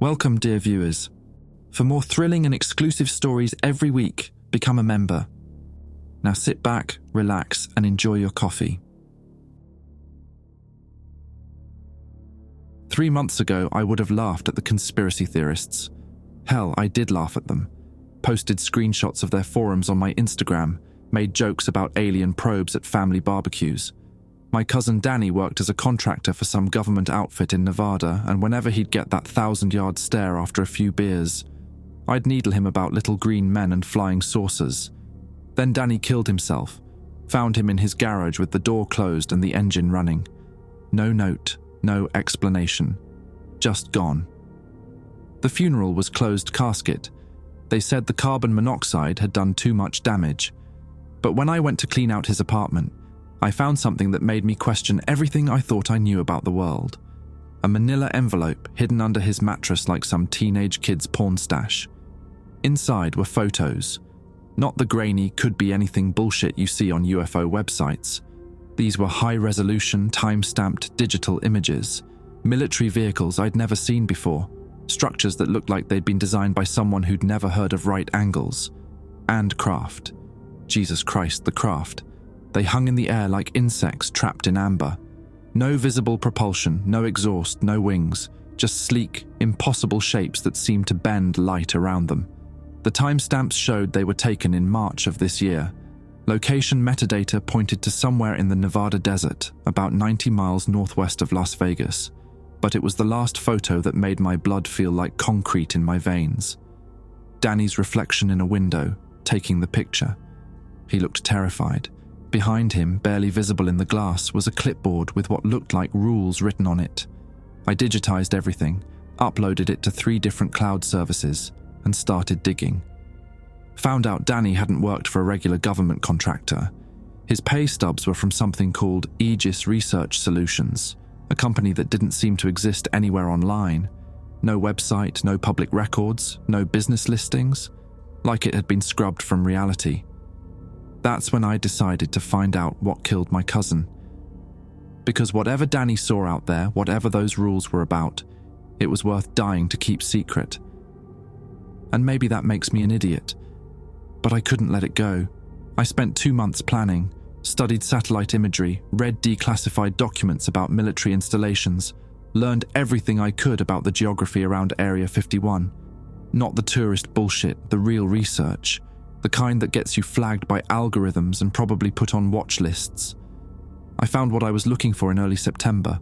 Welcome, dear viewers. For more thrilling and exclusive stories every week, become a member. Now sit back, relax, and enjoy your coffee. 3 months ago, I would have laughed at the conspiracy theorists. Hell, I did laugh at them. Posted screenshots of their forums on my Instagram, made jokes about alien probes at family barbecues. My cousin Danny worked as a contractor for some government outfit in Nevada, and whenever he'd get that 1,000-yard stare after a few beers, I'd needle him about little green men and flying saucers. Then Danny killed himself, found him in his garage with the door closed and the engine running. No note, no explanation, just gone. The funeral was closed casket. They said the carbon monoxide had done too much damage. But when I went to clean out his apartment, I found something that made me question everything I thought I knew about the world. A manila envelope hidden under his mattress like some teenage kid's porn stash. Inside were photos. Not the grainy, could-be-anything bullshit you see on UFO websites. These were high-resolution, time-stamped digital images. Military vehicles I'd never seen before. Structures that looked like they'd been designed by someone who'd never heard of right angles. And craft. Jesus Christ, the craft. They hung in the air like insects trapped in amber. No visible propulsion, no exhaust, no wings. Just sleek, impossible shapes that seemed to bend light around them. The timestamps showed they were taken in March of this year. Location metadata pointed to somewhere in the Nevada desert, about 90 miles northwest of Las Vegas. But it was the last photo that made my blood feel like concrete in my veins. Danny's reflection in a window, taking the picture. He looked terrified. Behind him, barely visible in the glass, was a clipboard with what looked like rules written on it. I digitized everything, uploaded it to 3 different cloud services, and started digging. Found out Danny hadn't worked for a regular government contractor. His pay stubs were from something called Aegis Research Solutions, a company that didn't seem to exist anywhere online. No website, no public records, no business listings, like it had been scrubbed from reality. That's when I decided to find out what killed my cousin. Because whatever Danny saw out there, whatever those rules were about, it was worth dying to keep secret. And maybe that makes me an idiot, but I couldn't let it go. I spent 2 months planning, studied satellite imagery, read declassified documents about military installations, learned everything I could about the geography around Area 51. Not the tourist bullshit, the real research. The kind that gets you flagged by algorithms and probably put on watch lists. I found what I was looking for in early September.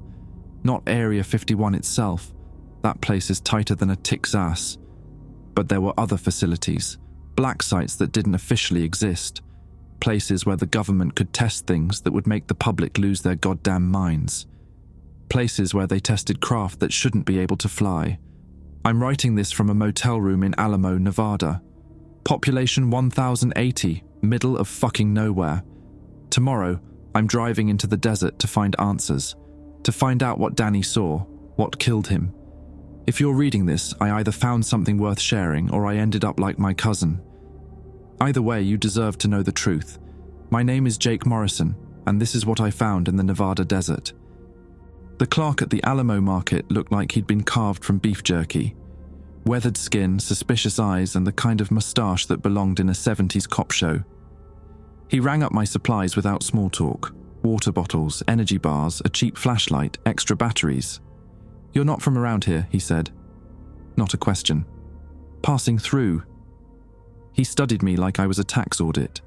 Not Area 51 itself. That place is tighter than a tick's ass. But there were other facilities, black sites that didn't officially exist. Places where the government could test things that would make the public lose their goddamn minds. Places where they tested craft that shouldn't be able to fly. I'm writing this from a motel room in Alamo, Nevada. Population 1,080, middle of fucking nowhere. Tomorrow, I'm driving into the desert to find answers, to find out what Danny saw, what killed him. If you're reading this, I either found something worth sharing or I ended up like my cousin. Either way, you deserve to know the truth. My name is Jake Morrison, and this is what I found in the Nevada desert. The clerk at the Alamo market looked like he'd been carved from beef jerky. Weathered skin, suspicious eyes, and the kind of moustache that belonged in a 70s cop show. He rang up my supplies without small talk. Water bottles, energy bars, a cheap flashlight, extra batteries. "You're not from around here," he said. Not a question. "Passing through." He studied me like I was a tax audit.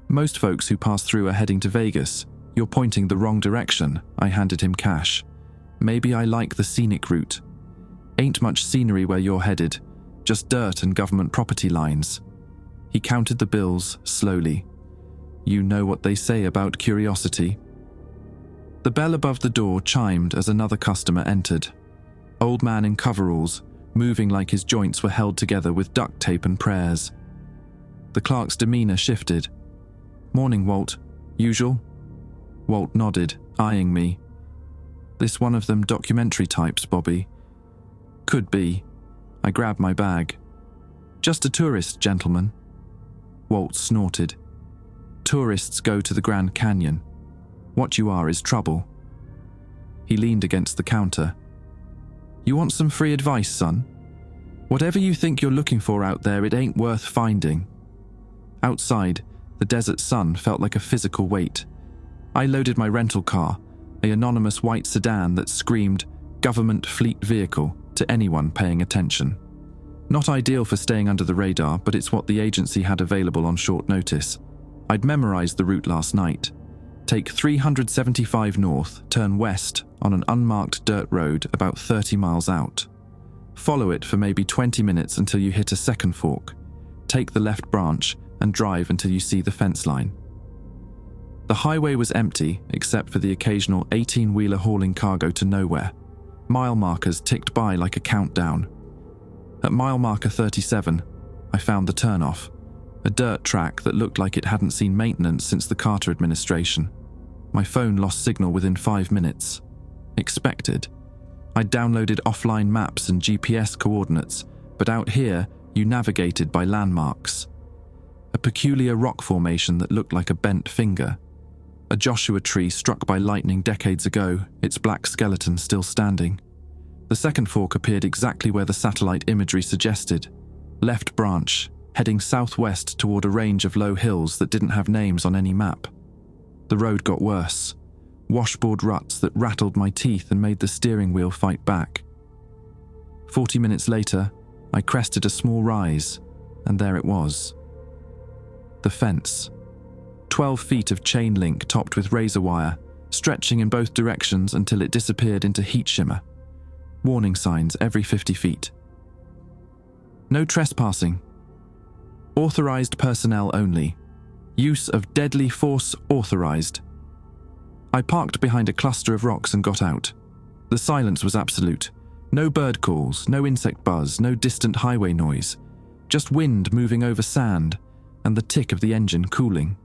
"Most folks who pass through are heading to Vegas. You're pointing the wrong direction." I handed him cash. "Maybe I like the scenic route. Ain't much scenery where you're headed, just dirt and government property lines." He counted the bills slowly. "You know what they say about curiosity." The bell above the door chimed as another customer entered. Old man in coveralls, moving like his joints were held together with duct tape and prayers. The clerk's demeanor shifted. "Morning, Walt. Usual?" Walt nodded, eyeing me. "This one of them documentary types, Bobby?" "Could be." I grabbed my bag. "Just a tourist, gentlemen." Walt snorted. "Tourists go to the Grand Canyon. What you are is trouble." He leaned against the counter. "You want some free advice, son?" Whatever you think you're looking for out there, it ain't worth finding. Outside, the desert sun felt like a physical weight. I loaded my rental car, an anonymous white sedan that screamed government fleet vehicle to anyone paying attention. Not ideal for staying under the radar, but it's what the agency had available on short notice. I'd memorized the route last night. Take 375 north, turn west on an unmarked dirt road about 30 miles out. Follow it for maybe 20 minutes until you hit a second fork. Take the left branch and drive until you see the fence line. The highway was empty except for the occasional 18-wheeler hauling cargo to nowhere. Mile markers ticked by like a countdown. At mile marker 37, I found the turnoff, a dirt track that looked like it hadn't seen maintenance since the Carter administration. My phone lost signal within 5 minutes. Expected. I downloaded offline maps and GPS coordinates, but out here, you navigated by landmarks. A peculiar rock formation that looked like a bent finger. A Joshua tree struck by lightning decades ago, its black skeleton still standing. The second fork appeared exactly where the satellite imagery suggested. Left branch, heading southwest toward a range of low hills that didn't have names on any map. The road got worse. Washboard ruts that rattled my teeth and made the steering wheel fight back. 40 minutes later, I crested a small rise, and there it was. The fence. 12 feet of chain link topped with razor wire, stretching in both directions until it disappeared into heat shimmer. Warning signs every 50 feet. No trespassing. Authorized personnel only. Use of deadly force authorized. I parked behind a cluster of rocks and got out. The silence was absolute. No bird calls, no insect buzz, no distant highway noise. Just wind moving over sand and the tick of the engine cooling.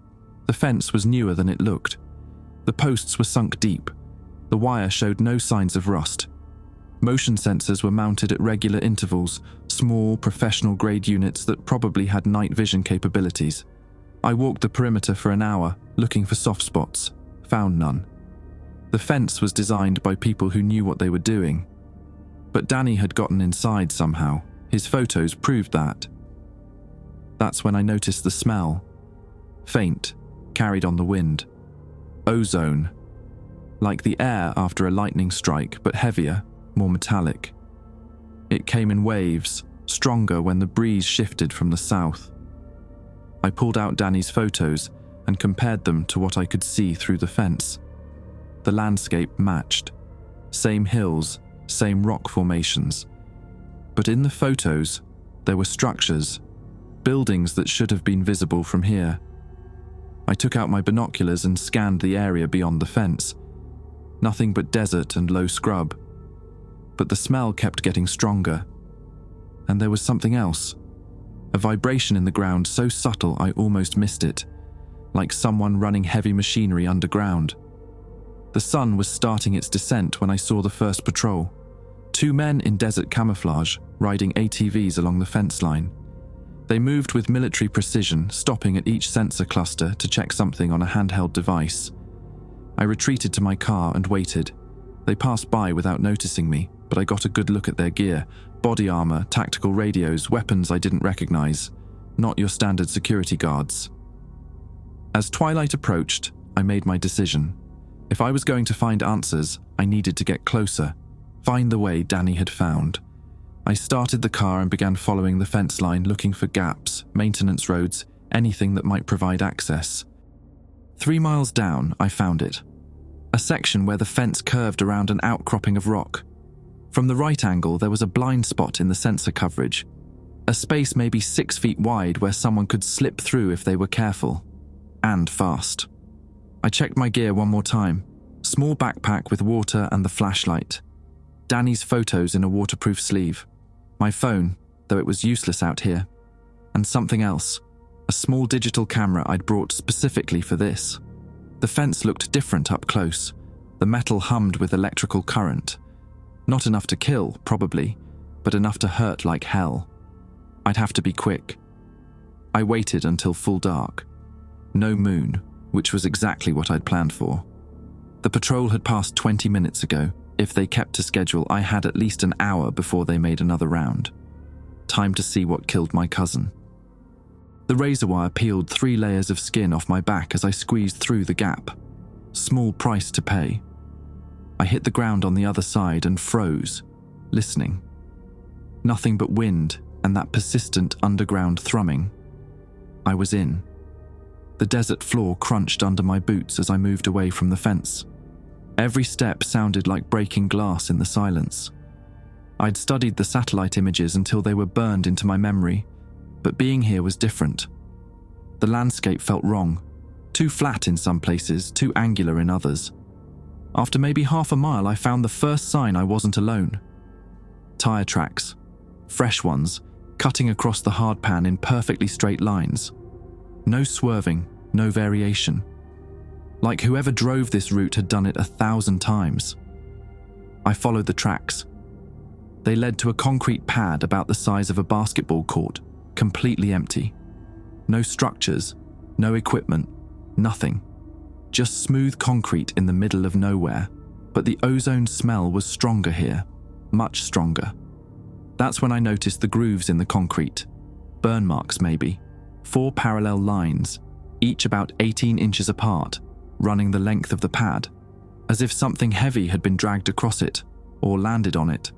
The fence was newer than it looked. The posts were sunk deep. The wire showed no signs of rust. Motion sensors were mounted at regular intervals, small, professional-grade units that probably had night vision capabilities. I walked the perimeter for an hour, looking for soft spots. Found none. The fence was designed by people who knew what they were doing. But Danny had gotten inside somehow. His photos proved that. That's when I noticed the smell. Faint, carried on the wind. Ozone. Like the air after a lightning strike, but heavier, more metallic. It came in waves, stronger when the breeze shifted from the south. I pulled out Danny's photos and compared them to what I could see through the fence. The landscape matched. Same hills, same rock formations. But in the photos, there were structures, buildings that should have been visible from here. I took out my binoculars and scanned the area beyond the fence. Nothing but desert and low scrub. But the smell kept getting stronger. And there was something else. A vibration in the ground so subtle I almost missed it, like someone running heavy machinery underground. The sun was starting its descent when I saw the first patrol. 2 men in desert camouflage, riding ATVs along the fence line. They moved with military precision, stopping at each sensor cluster to check something on a handheld device. I retreated to my car and waited. They passed by without noticing me, but I got a good look at their gear. Body armor, tactical radios, weapons I didn't recognize. Not your standard security guards. As twilight approached, I made my decision. If I was going to find answers, I needed to get closer, find the way Danny had found. I started the car and began following the fence line, looking for gaps, maintenance roads, anything that might provide access. 3 miles down, I found it. A section where the fence curved around an outcropping of rock. From the right angle, there was a blind spot in the sensor coverage. A space maybe 6 feet wide where someone could slip through if they were careful. And fast. I checked my gear one more time. Small backpack with water and the flashlight. Danny's photos in a waterproof sleeve. My phone, though it was useless out here. And something else. A small digital camera I'd brought specifically for this. The fence looked different up close. The metal hummed with electrical current. Not enough to kill, probably, but enough to hurt like hell. I'd have to be quick. I waited until full dark. No moon, which was exactly what I'd planned for. The patrol had passed 20 minutes ago. If they kept to schedule, I had at least an hour before they made another round. Time to see what killed my cousin. The razor wire peeled 3 layers of skin off my back as I squeezed through the gap. Small price to pay. I hit the ground on the other side and froze, listening. Nothing but wind and that persistent underground thrumming. I was in. The desert floor crunched under my boots as I moved away from the fence. Every step sounded like breaking glass in the silence. I'd studied the satellite images until they were burned into my memory, but being here was different. The landscape felt wrong, too flat in some places, too angular in others. After maybe half a mile, I found the first sign I wasn't alone. Tire tracks, fresh ones, cutting across the hardpan in perfectly straight lines. No swerving, no variation. Like whoever drove this route had done it 1,000 times. I followed the tracks. They led to a concrete pad about the size of a basketball court, completely empty. No structures, no equipment, nothing. Just smooth concrete in the middle of nowhere. But the ozone smell was stronger here, much stronger. That's when I noticed the grooves in the concrete. Burn marks maybe. 4 parallel lines, each about 18 inches apart, running the length of the pad, as if something heavy had been dragged across it or landed on it.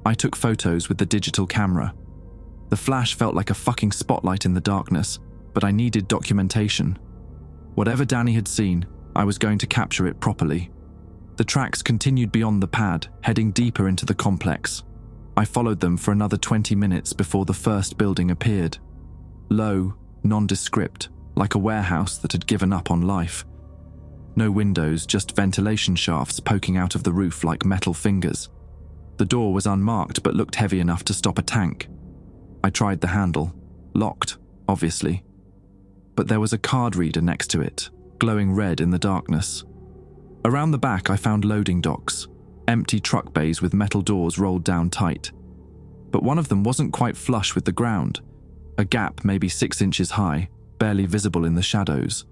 I took photos with the digital camera. The flash felt like a fucking spotlight in the darkness, but I needed documentation. Whatever Danny had seen, I was going to capture it properly. The tracks continued beyond the pad, heading deeper into the complex. I followed them for another 20 minutes before the first building appeared. Low, nondescript, like a warehouse that had given up on life. No windows, just ventilation shafts poking out of the roof like metal fingers. The door was unmarked but looked heavy enough to stop a tank. I tried the handle. Locked, obviously. But there was a card reader next to it, glowing red in the darkness. Around the back I found loading docks, empty truck bays with metal doors rolled down tight. But one of them wasn't quite flush with the ground. A gap maybe 6 inches high, barely visible in the shadows.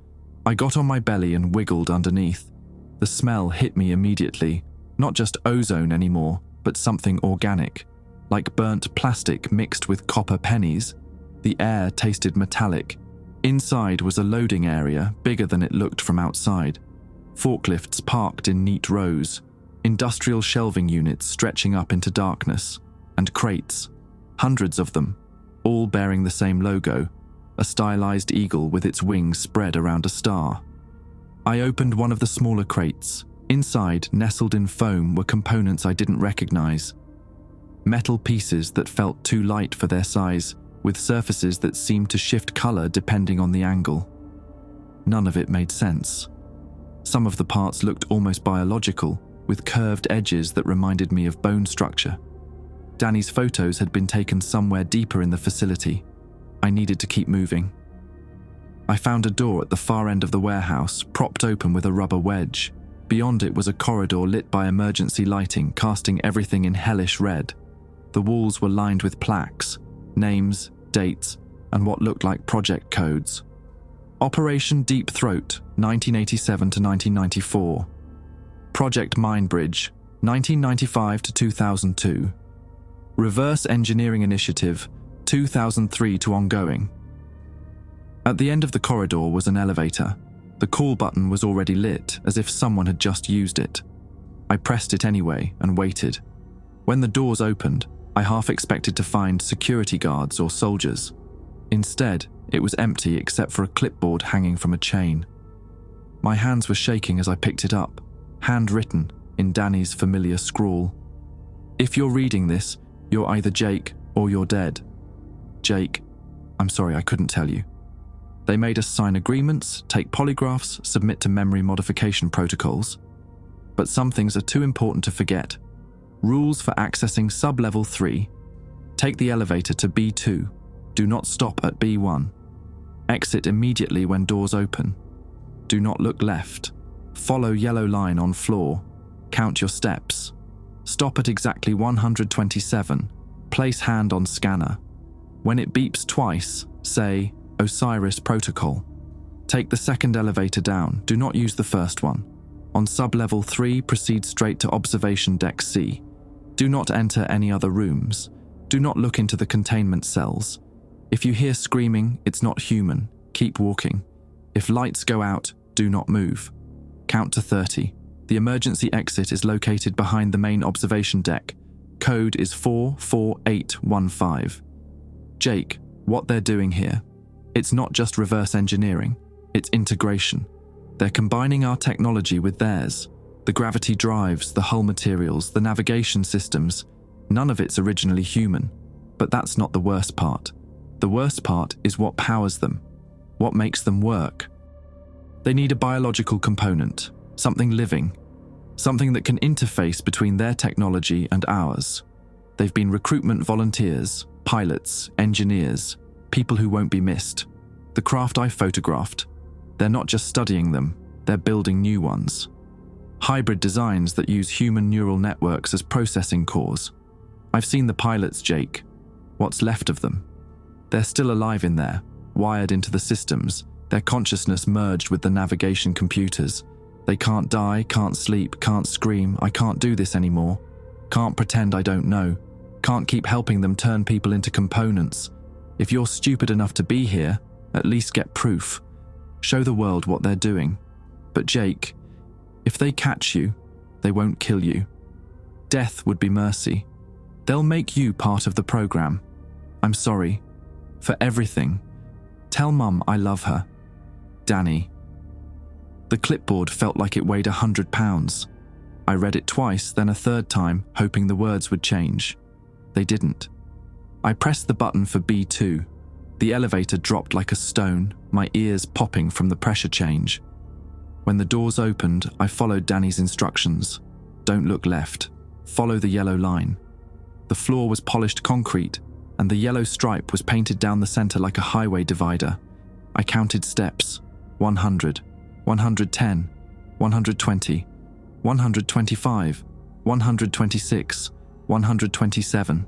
I got on my belly and wiggled underneath. The smell hit me immediately. Not just ozone anymore, but something organic. Like burnt plastic mixed with copper pennies. The air tasted metallic. Inside was a loading area, bigger than it looked from outside. Forklifts parked in neat rows. Industrial shelving units stretching up into darkness. And crates. Hundreds of them. All bearing the same logo. A stylized eagle with its wings spread around a star. I opened one of the smaller crates. Inside, nestled in foam, were components I didn't recognize. Metal pieces that felt too light for their size, with surfaces that seemed to shift color depending on the angle. None of it made sense. Some of the parts looked almost biological, with curved edges that reminded me of bone structure. Danny's photos had been taken somewhere deeper in the facility. I needed to keep moving. I found a door at the far end of the warehouse, propped open with a rubber wedge. Beyond it was a corridor lit by emergency lighting, casting everything in hellish red. The walls were lined with plaques, names, dates, and what looked like project codes. Operation Deep Throat, 1987 to 1994. Project Mindbridge, 1995 to 2002. Reverse Engineering Initiative, 2003 to ongoing. At the end of the corridor was an elevator. The call button was already lit, as if someone had just used it. I pressed it anyway and waited. When the doors opened, I half expected to find security guards or soldiers. Instead, it was empty except for a clipboard hanging from a chain. My hands were shaking as I picked it up, handwritten in Danny's familiar scrawl. If you're reading this, you're either Jake or you're dead. Jake, I'm sorry I couldn't tell you. They made us sign agreements, take polygraphs, submit to memory modification protocols. But some things are too important to forget. Rules for accessing sub-level 3. Take the elevator to B2. Do not stop at B1. Exit immediately when doors open. Do not look left. Follow yellow line on floor. Count your steps. Stop at exactly 127. Place hand on scanner. When it beeps twice, say, Osiris Protocol. Take the second elevator down. Do not use the first one. On sub-level 3, proceed straight to Observation Deck C. Do not enter any other rooms. Do not look into the containment cells. If you hear screaming, it's not human. Keep walking. If lights go out, do not move. Count to 30. The emergency exit is located behind the main observation deck. Code is 44815. Jake, what they're doing here. It's not just reverse engineering, it's integration. They're combining our technology with theirs. The gravity drives, the hull materials, the navigation systems. None of it's originally human. But that's not the worst part. The worst part is what powers them, what makes them work. They need a biological component, something living, something that can interface between their technology and ours. They've been recruitment volunteers, pilots, engineers, people who won't be missed. The craft I photographed, they're not just studying them, they're building new ones. Hybrid designs that use human neural networks as processing cores. I've seen the pilots, Jake. What's left of them? They're still alive in there, wired into the systems, their consciousness merged with the navigation computers. They can't die, can't sleep, can't scream, I can't do this anymore. Can't pretend I don't know. Can't keep helping them turn people into components. If you're stupid enough to be here, at least get proof. Show the world what they're doing. But Jake, if they catch you, they won't kill you. Death would be mercy. They'll make you part of the program. I'm sorry. For everything. Tell Mum I love her. Danny. The clipboard felt like it weighed 100 pounds. I read it twice, then a third time, hoping the words would change. They didn't. I pressed the button for B2. The elevator dropped like a stone, my ears popping from the pressure change. When the doors opened, I followed Danny's instructions. Don't look left. Follow the yellow line. The floor was polished concrete, and the yellow stripe was painted down the center like a highway divider. I counted steps. 100, 110, 120, 125, 126, 127.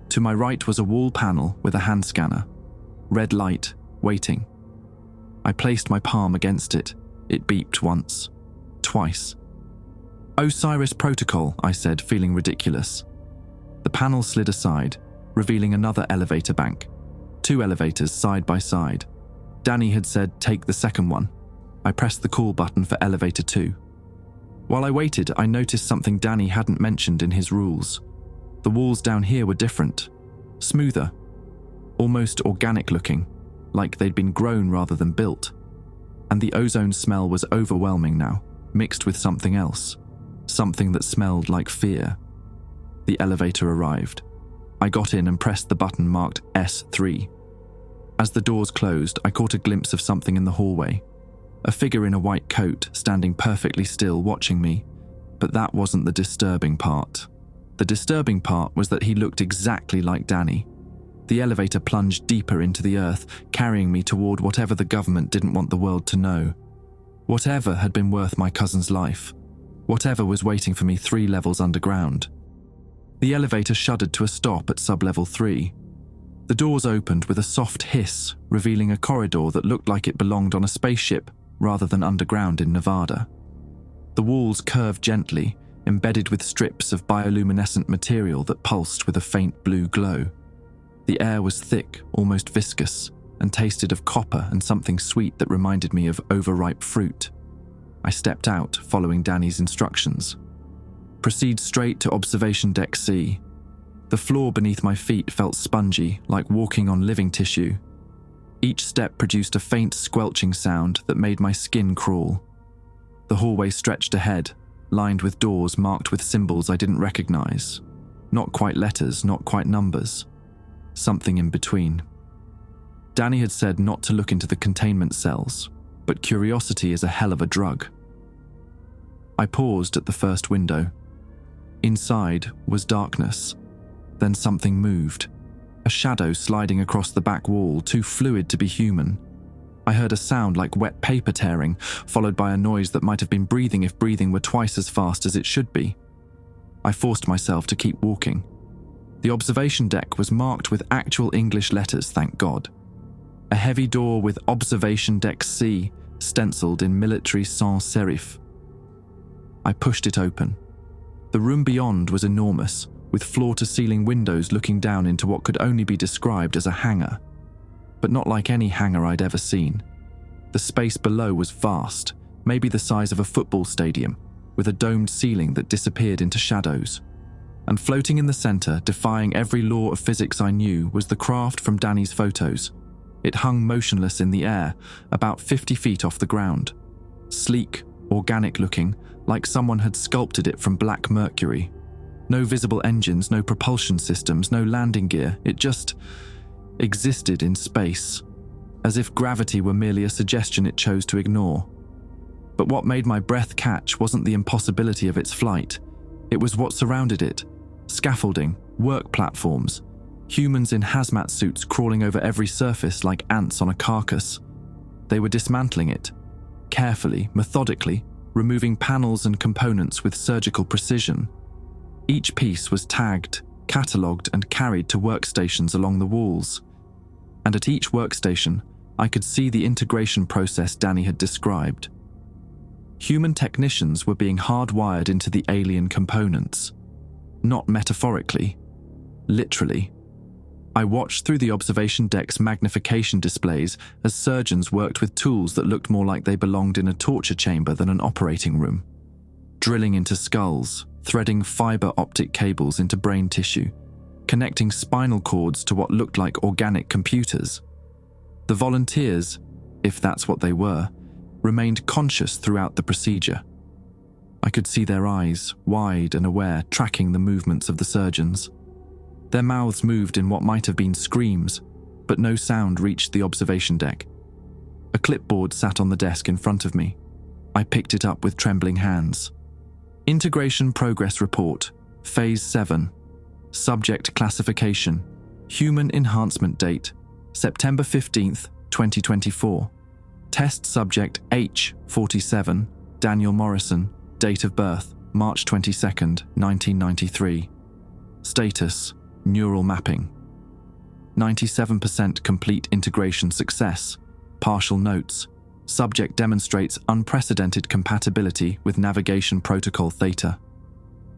To my right was a wall panel with a hand scanner. Red light, waiting. I placed my palm against it. It beeped once, twice. Osiris Protocol, I said, feeling ridiculous. The panel slid aside, revealing another elevator bank. 2 elevators side by side. Danny had said, take the second one. I pressed the call button for elevator 2. While I waited, I noticed something Danny hadn't mentioned in his rules. The walls down here were different, smoother, almost organic looking, like they'd been grown rather than built. And the ozone smell was overwhelming now, mixed with something else, something that smelled like fear. The elevator arrived. I got in and pressed the button marked S3. As the doors closed, I caught a glimpse of something in the hallway. A figure in a white coat, standing perfectly still, watching me. But that wasn't the disturbing part. The disturbing part was that he looked exactly like Danny. The elevator plunged deeper into the earth, carrying me toward whatever the government didn't want the world to know. Whatever had been worth my cousin's life. Whatever was waiting for me 3 levels underground. The elevator shuddered to a stop at sub-level 3. The doors opened with a soft hiss, revealing a corridor that looked like it belonged on a spaceship rather than underground in Nevada. The walls curved gently, embedded with strips of bioluminescent material that pulsed with a faint blue glow. The air was thick, almost viscous, and tasted of copper and something sweet that reminded me of overripe fruit. I stepped out, following Danny's instructions. Proceed straight to observation deck C. The floor beneath my feet felt spongy, like walking on living tissue. Each step produced a faint squelching sound that made my skin crawl. The hallway stretched ahead, lined with doors marked with symbols I didn't recognize. Not quite letters, not quite numbers. Something in between. Danny had said not to look into the containment cells, but curiosity is a hell of a drug. I paused at the first window. Inside was darkness. Then something moved. A shadow sliding across the back wall, too fluid to be human. I heard a sound like wet paper tearing, followed by a noise that might have been breathing if breathing were twice as fast as it should be. I forced myself to keep walking. The observation deck was marked with actual English letters, thank God. A heavy door with Observation Deck C stenciled in military sans serif. I pushed it open. The room beyond was enormous, with floor-to-ceiling windows looking down into what could only be described as a hangar. But not like any hangar I'd ever seen. The space below was vast, maybe the size of a football stadium, with a domed ceiling that disappeared into shadows. And floating in the center, defying every law of physics I knew, was the craft from Danny's photos. It hung motionless in the air, about 50 feet off the ground. Sleek, organic-looking, like someone had sculpted it from black mercury. No visible engines, no propulsion systems, no landing gear. It just existed in space, as if gravity were merely a suggestion it chose to ignore. But what made my breath catch wasn't the impossibility of its flight. It was what surrounded it. Scaffolding, work platforms, humans in hazmat suits crawling over every surface like ants on a carcass. They were dismantling it, carefully, methodically, removing panels and components with surgical precision. Each piece was tagged, catalogued, and carried to workstations along the walls. And at each workstation, I could see the integration process Danny had described. Human technicians were being hardwired into the alien components. Not metaphorically, literally. I watched through the observation deck's magnification displays as surgeons worked with tools that looked more like they belonged in a torture chamber than an operating room. Drilling into skulls, threading fiber optic cables into brain tissue, connecting spinal cords to what looked like organic computers. The volunteers, if that's what they were, remained conscious throughout the procedure. I could see their eyes, wide and aware, tracking the movements of the surgeons. Their mouths moved in what might have been screams, but no sound reached the observation deck. A clipboard sat on the desk in front of me. I picked it up with trembling hands. Integration Progress Report, Phase 7. Subject Classification. Human Enhancement Date, September 15th, 2024. Test Subject H47, Daniel Morrison. Date of birth, March 22nd, 1993. Status, neural mapping. 97% complete integration success. Partial notes. Subject demonstrates unprecedented compatibility with navigation protocol theta,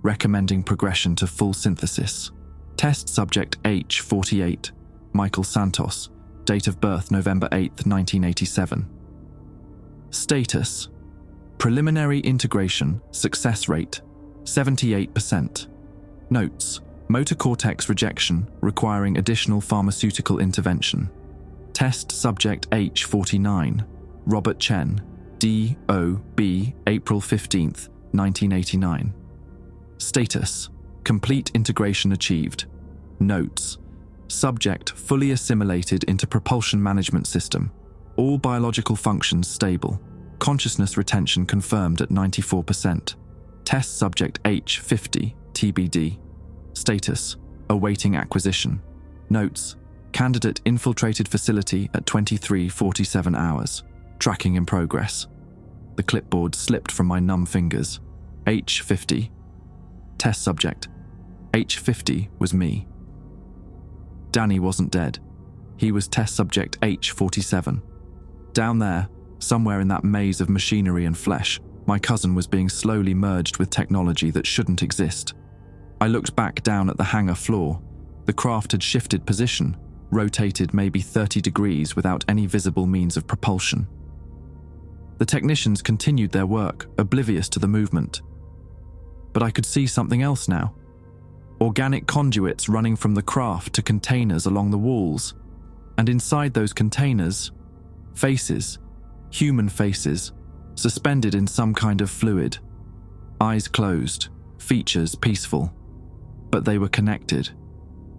recommending progression to full synthesis. Test Subject H48, Michael Santos. Date of birth, November 8th, 1987. Status, preliminary integration, success rate, 78%. Notes, motor cortex rejection requiring additional pharmaceutical intervention. Test Subject H49, Robert Chen, D.O.B., April 15th, 1989. Status, complete integration achieved. Notes, subject fully assimilated into propulsion management system. All biological functions stable. Consciousness retention confirmed at 94%. Test Subject H50, TBD. Status, awaiting acquisition. Notes, candidate infiltrated facility at 23:47 hours. Tracking in progress. The clipboard slipped from my numb fingers. H50. Test Subject. H50 was me. Danny wasn't dead. He was Test Subject H47. Down there, somewhere in that maze of machinery and flesh, my cousin was being slowly merged with technology that shouldn't exist. I looked back down at the hangar floor. The craft had shifted position, rotated maybe 30 degrees without any visible means of propulsion. The technicians continued their work, oblivious to the movement. But I could see something else now. Organic conduits running from the craft to containers along the walls. And inside those containers, faces, human faces, suspended in some kind of fluid. Eyes closed, features peaceful. But they were connected.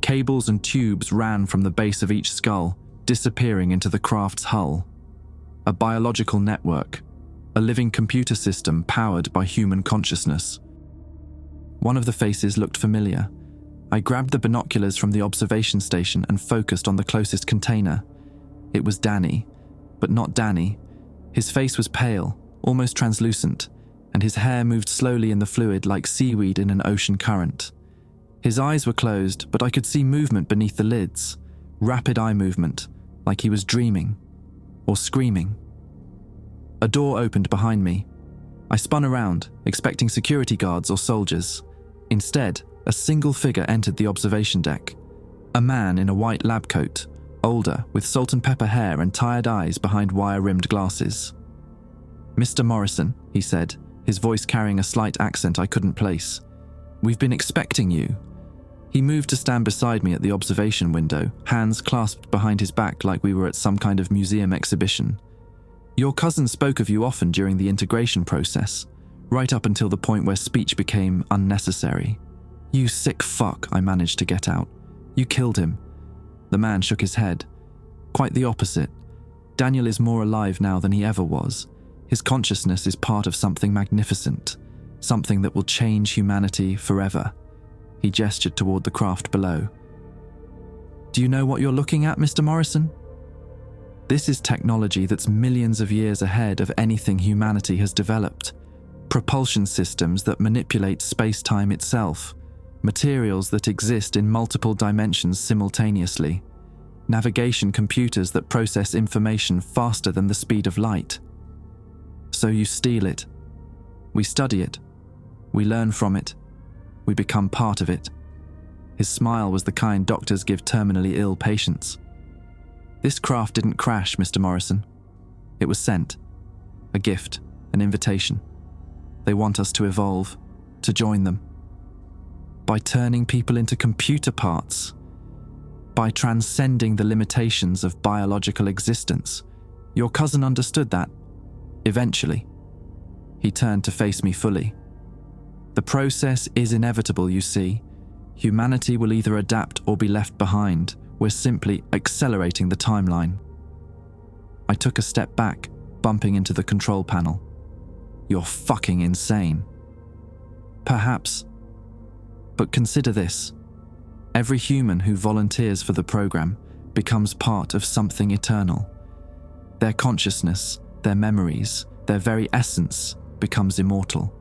Cables and tubes ran from the base of each skull, disappearing into the craft's hull. A biological network, a living computer system powered by human consciousness. One of the faces looked familiar. I grabbed the binoculars from the observation station and focused on the closest container. It was Danny, but not Danny. His face was pale, almost translucent, and his hair moved slowly in the fluid like seaweed in an ocean current. His eyes were closed, but I could see movement beneath the lids, rapid eye movement, like he was dreaming or screaming. A door opened behind me. I spun around, expecting security guards or soldiers. Instead, a single figure entered the observation deck. A man in a white lab coat, older, with salt and pepper hair and tired eyes behind wire-rimmed glasses. "Mr. Morrison," he said, his voice carrying a slight accent I couldn't place. "We've been expecting you." He moved to stand beside me at the observation window, hands clasped behind his back like we were at some kind of museum exhibition. "Your cousin spoke of you often during the integration process, right up until the point where speech became unnecessary." "You sick fuck," I managed to get out. "You killed him." The man shook his head. "Quite the opposite. Daniel is more alive now than he ever was. His consciousness is part of something magnificent, something that will change humanity forever." He gestured toward the craft below. "Do you know what you're looking at, Mr. Morrison? This is technology that's millions of years ahead of anything humanity has developed. Propulsion systems that manipulate space-time itself. Materials that exist in multiple dimensions simultaneously. Navigation computers that process information faster than the speed of light. So you steal it. We study it. We learn from it. We become part of it." His smile was the kind doctors give terminally ill patients. "This craft didn't crash, Mr. Morrison. It was sent. A gift, an invitation. They want us to evolve, to join them. By turning people into computer parts. By transcending the limitations of biological existence. Your cousin understood that. Eventually." He turned to face me fully. "The process is inevitable, you see. Humanity will either adapt or be left behind. We're simply accelerating the timeline." I took a step back, bumping into the control panel. "You're fucking insane." "Perhaps. But consider this. Every human who volunteers for the program becomes part of something eternal. Their consciousness, their memories, their very essence becomes immortal.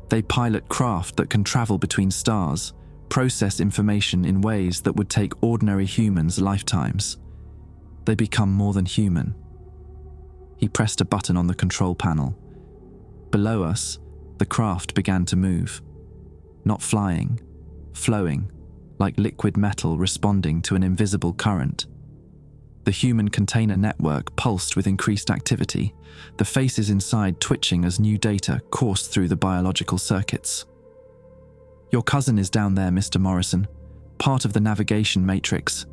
They pilot craft that can travel between stars, process information in ways that would take ordinary humans lifetimes. They become more than human." He pressed a button on the control panel. Below us, the craft began to move. Not flying, flowing, like liquid metal responding to an invisible current. The human container network pulsed with increased activity, the faces inside twitching as new data coursed through the biological circuits. "Your cousin is down there, Mr. Morrison, part of the navigation matrix.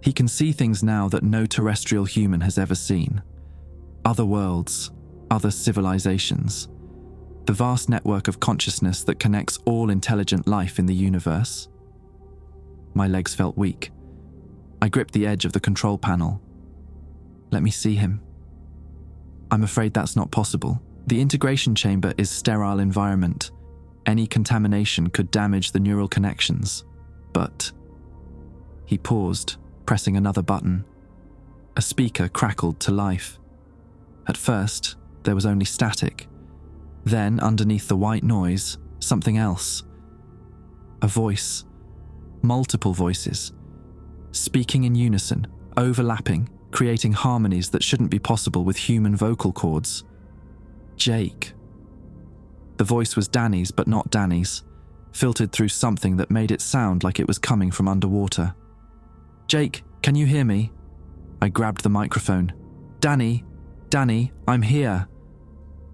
He can see things now that no terrestrial human has ever seen. Other worlds, other civilizations. The vast network of consciousness that connects all intelligent life in the universe." My legs felt weak. I gripped the edge of the control panel. "Let me see him." "I'm afraid that's not possible. The integration chamber is a sterile environment. Any contamination could damage the neural connections. But..." He paused, pressing another button. A speaker crackled to life. At first, there was only static. Then, underneath the white noise, something else. A voice. Multiple voices. Speaking in unison, overlapping, creating harmonies that shouldn't be possible with human vocal cords. "Jake." The voice was Danny's, but not Danny's, filtered through something that made it sound like it was coming from underwater. "Jake, can you hear me?" I grabbed the microphone. "Danny, I'm here.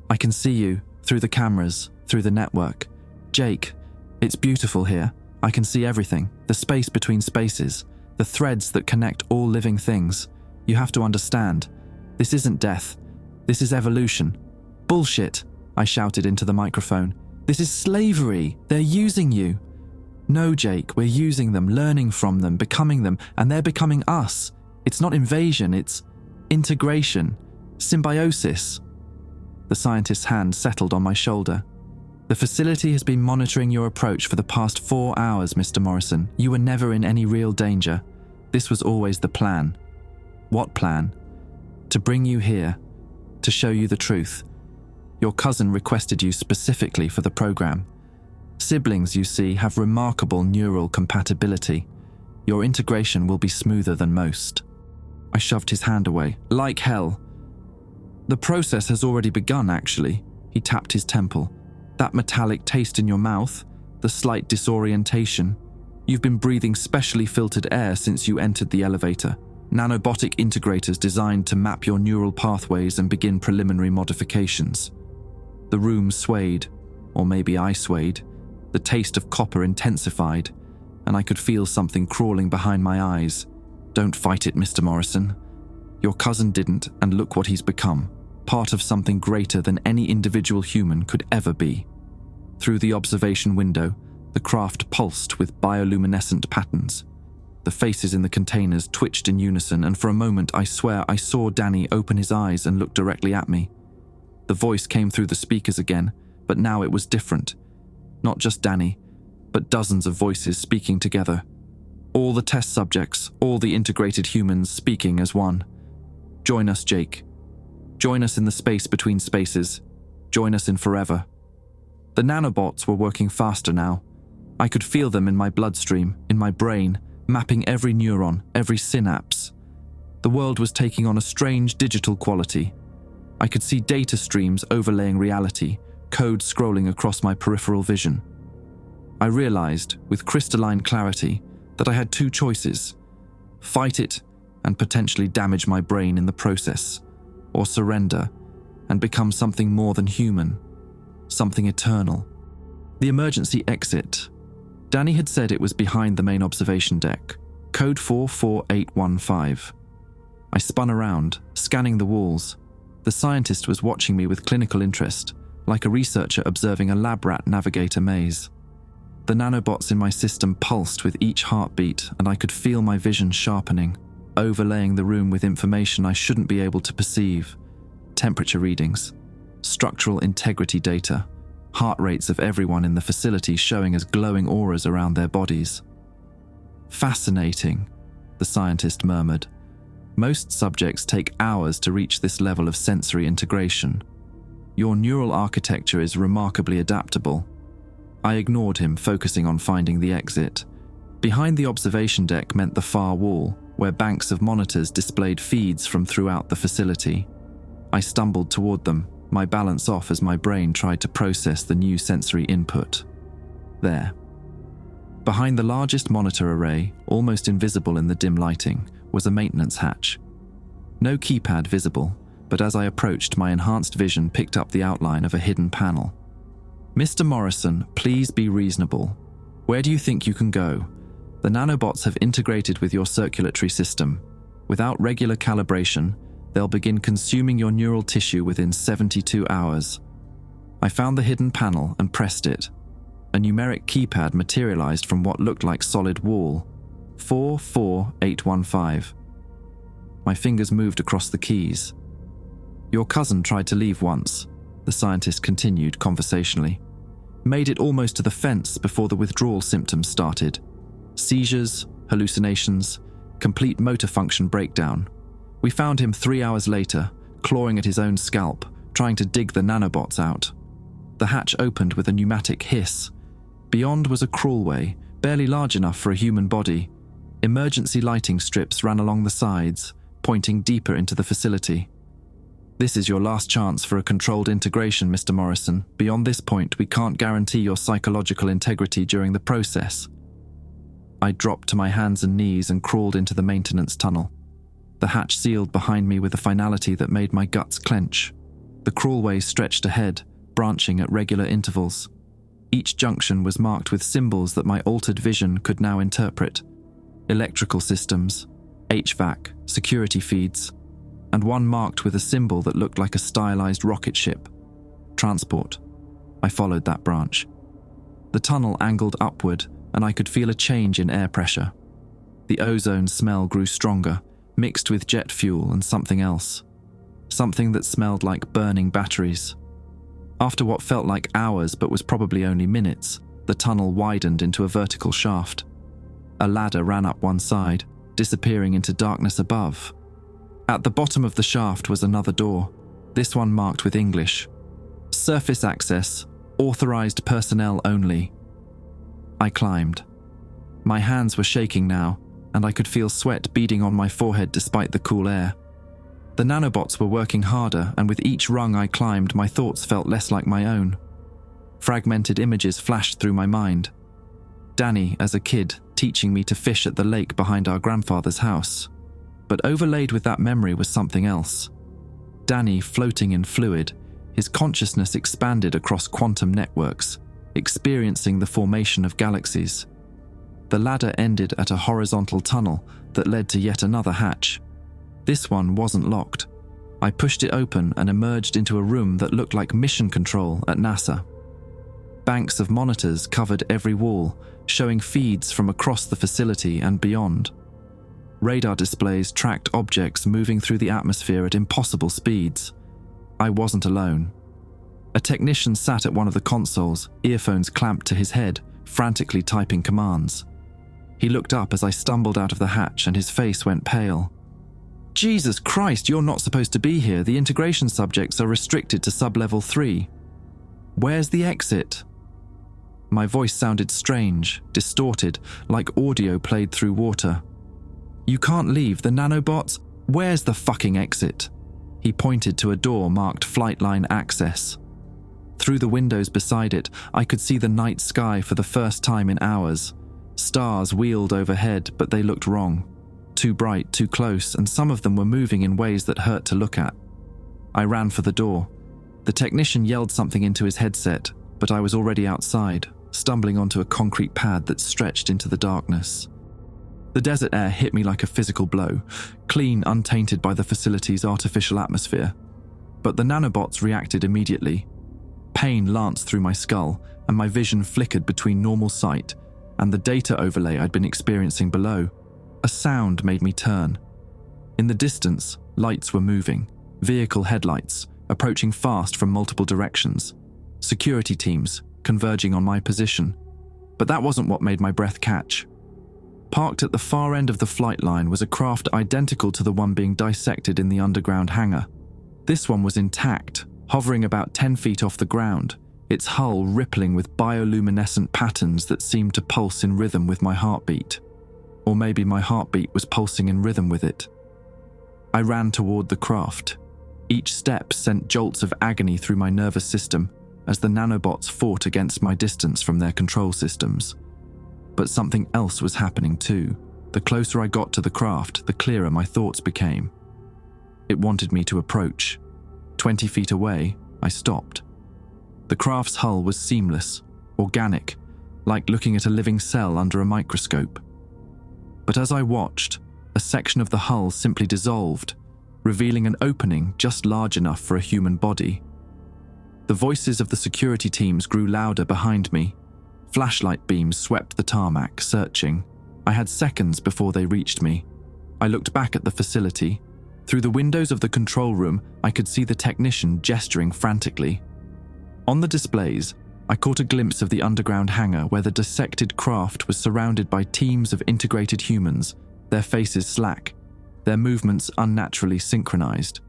I can see you, through the cameras, through the network. Jake, it's beautiful here. I can see everything, the space between spaces, the threads that connect all living things. You have to understand. This isn't death. This is evolution." "Bullshit," I shouted into the microphone. "This is slavery. They're using you." "No, Jake, we're using them, learning from them, becoming them, and they're becoming us. It's not invasion, it's integration, symbiosis." The scientist's hand settled on my shoulder. "The facility has been monitoring your approach for the past 4 hours, Mr. Morrison. You were never in any real danger. This was always the plan." "What plan?" "To bring you here, to show you the truth. Your cousin requested you specifically for the program. Siblings, you see, have remarkable neural compatibility. Your integration will be smoother than most." I shoved his hand away. "Like hell." "The process has already begun, actually." He tapped his temple. "That metallic taste in your mouth, the slight disorientation. You've been breathing specially filtered air since you entered the elevator. Nanobotic integrators designed to map your neural pathways and begin preliminary modifications. The room swayed, or maybe I swayed. The taste of copper intensified, and I could feel something crawling behind my eyes. Don't fight it, Mr. Morrison. Your cousin didn't, and look what he's become. Part of something greater than any individual human could ever be. Through the observation window, the craft pulsed with bioluminescent patterns. The faces in the containers twitched in unison, and for a moment I swear I saw Danny open his eyes and look directly at me. The voice came through the speakers again, but now it was different. Not just Danny, but dozens of voices speaking together. All the test subjects, all the integrated humans speaking as one. Join us, Jake. Join us in the space between spaces. Join us in forever. The nanobots were working faster now. I could feel them in my bloodstream, in my brain, mapping every neuron, every synapse. The world was taking on a strange digital quality. I could see data streams overlaying reality, code scrolling across my peripheral vision. I realized, with crystalline clarity, that I had two choices: fight it and potentially damage my brain in the process, or surrender and become something more than human, something eternal. The emergency exit. Danny had said it was behind the main observation deck, code 44815. I spun around, scanning the walls. The scientist was watching me with clinical interest, like a researcher observing a lab rat navigate a maze. The nanobots in my system pulsed with each heartbeat, and I could feel my vision sharpening, overlaying the room with information I shouldn't be able to perceive. Temperature readings, structural integrity data, heart rates of everyone in the facility showing as glowing auras around their bodies. Fascinating, the scientist murmured. Most subjects take hours to reach this level of sensory integration. Your neural architecture is remarkably adaptable. I ignored him, focusing on finding the exit. Behind the observation deck meant the far wall, where banks of monitors displayed feeds from throughout the facility. I stumbled toward them, my balance off as my brain tried to process the new sensory input. There. Behind the largest monitor array, almost invisible in the dim lighting, was a maintenance hatch. No keypad visible, but as I approached, my enhanced vision picked up the outline of a hidden panel. Mr. Morrison, please be reasonable. Where do you think you can go? The nanobots have integrated with your circulatory system. Without regular calibration, they'll begin consuming your neural tissue within 72 hours. I found the hidden panel and pressed it. A numeric keypad materialized from what looked like solid wall. 44815. My fingers moved across the keys. Your cousin tried to leave once, the scientist continued conversationally. Made it almost to the fence before the withdrawal symptoms started. Seizures, hallucinations, complete motor function breakdown. We found him 3 hours later, clawing at his own scalp, trying to dig the nanobots out. The hatch opened with a pneumatic hiss. Beyond was a crawlway, barely large enough for a human body. Emergency lighting strips ran along the sides, pointing deeper into the facility. This is your last chance for a controlled integration, Mr. Morrison. Beyond this point, we can't guarantee your psychological integrity during the process. I dropped to my hands and knees and crawled into the maintenance tunnel. The hatch sealed behind me with a finality that made my guts clench. The crawlway stretched ahead, branching at regular intervals. Each junction was marked with symbols that my altered vision could now interpret. Electrical systems, HVAC, security feeds, and one marked with a symbol that looked like a stylized rocket ship. Transport. I followed that branch. The tunnel angled upward, and I could feel a change in air pressure. The ozone smell grew stronger, mixed with jet fuel and something else. Something that smelled like burning batteries. After what felt like hours but was probably only minutes, the tunnel widened into a vertical shaft. A ladder ran up one side, disappearing into darkness above. At the bottom of the shaft was another door, this one marked with English. Surface access, authorized personnel only. I climbed. My hands were shaking now, and I could feel sweat beading on my forehead despite the cool air. The nanobots were working harder, and with each rung I climbed, my thoughts felt less like my own. Fragmented images flashed through my mind. Danny, as a kid, teaching me to fish at the lake behind our grandfather's house. But overlaid with that memory was something else. Danny floating in fluid, his consciousness expanded across quantum networks, experiencing the formation of galaxies. The ladder ended at a horizontal tunnel that led to yet another hatch. This one wasn't locked. I pushed it open and emerged into a room that looked like mission control at NASA. Banks of monitors covered every wall, showing feeds from across the facility and beyond. Radar displays tracked objects moving through the atmosphere at impossible speeds. I wasn't alone. A technician sat at one of the consoles, earphones clamped to his head, frantically typing commands. He looked up as I stumbled out of the hatch and his face went pale. "Jesus Christ, you're not supposed to be here. The integration subjects are restricted to sub-level 3. Where's the exit?" My voice sounded strange, distorted, like audio played through water. "You can't leave, the nanobots. Where's the fucking exit?" He pointed to a door marked Flight Line Access. Through the windows beside it, I could see the night sky for the first time in hours. Stars wheeled overhead, but they looked wrong. Too bright, too close, and some of them were moving in ways that hurt to look at. I ran for the door. The technician yelled something into his headset, but I was already outside, stumbling onto a concrete pad that stretched into the darkness. The desert air hit me like a physical blow, clean, untainted by the facility's artificial atmosphere. But the nanobots reacted immediately. Pain lanced through my skull, and my vision flickered between normal sight and the data overlay I'd been experiencing below. A sound made me turn. In the distance, lights were moving, vehicle headlights, approaching fast from multiple directions. Security teams, converging on my position. But that wasn't what made my breath catch. Parked at the far end of the flight line was a craft identical to the one being dissected in the underground hangar. This one was intact, hovering about 10 feet off the ground, its hull rippling with bioluminescent patterns that seemed to pulse in rhythm with my heartbeat. Or maybe my heartbeat was pulsing in rhythm with it. I ran toward the craft. Each step sent jolts of agony through my nervous system as the nanobots fought against my distance from their control systems. But something else was happening too. The closer I got to the craft, the clearer my thoughts became. It wanted me to approach. 20 feet away, I stopped. The craft's hull was seamless, organic, like looking at a living cell under a microscope. But as I watched, a section of the hull simply dissolved, revealing an opening just large enough for a human body. The voices of the security teams grew louder behind me. Flashlight beams swept the tarmac, searching. I had seconds before they reached me. I looked back at the facility. Through the windows of the control room, I could see the technician gesturing frantically. On the displays, I caught a glimpse of the underground hangar where the dissected craft was surrounded by teams of integrated humans, their faces slack, their movements unnaturally synchronized.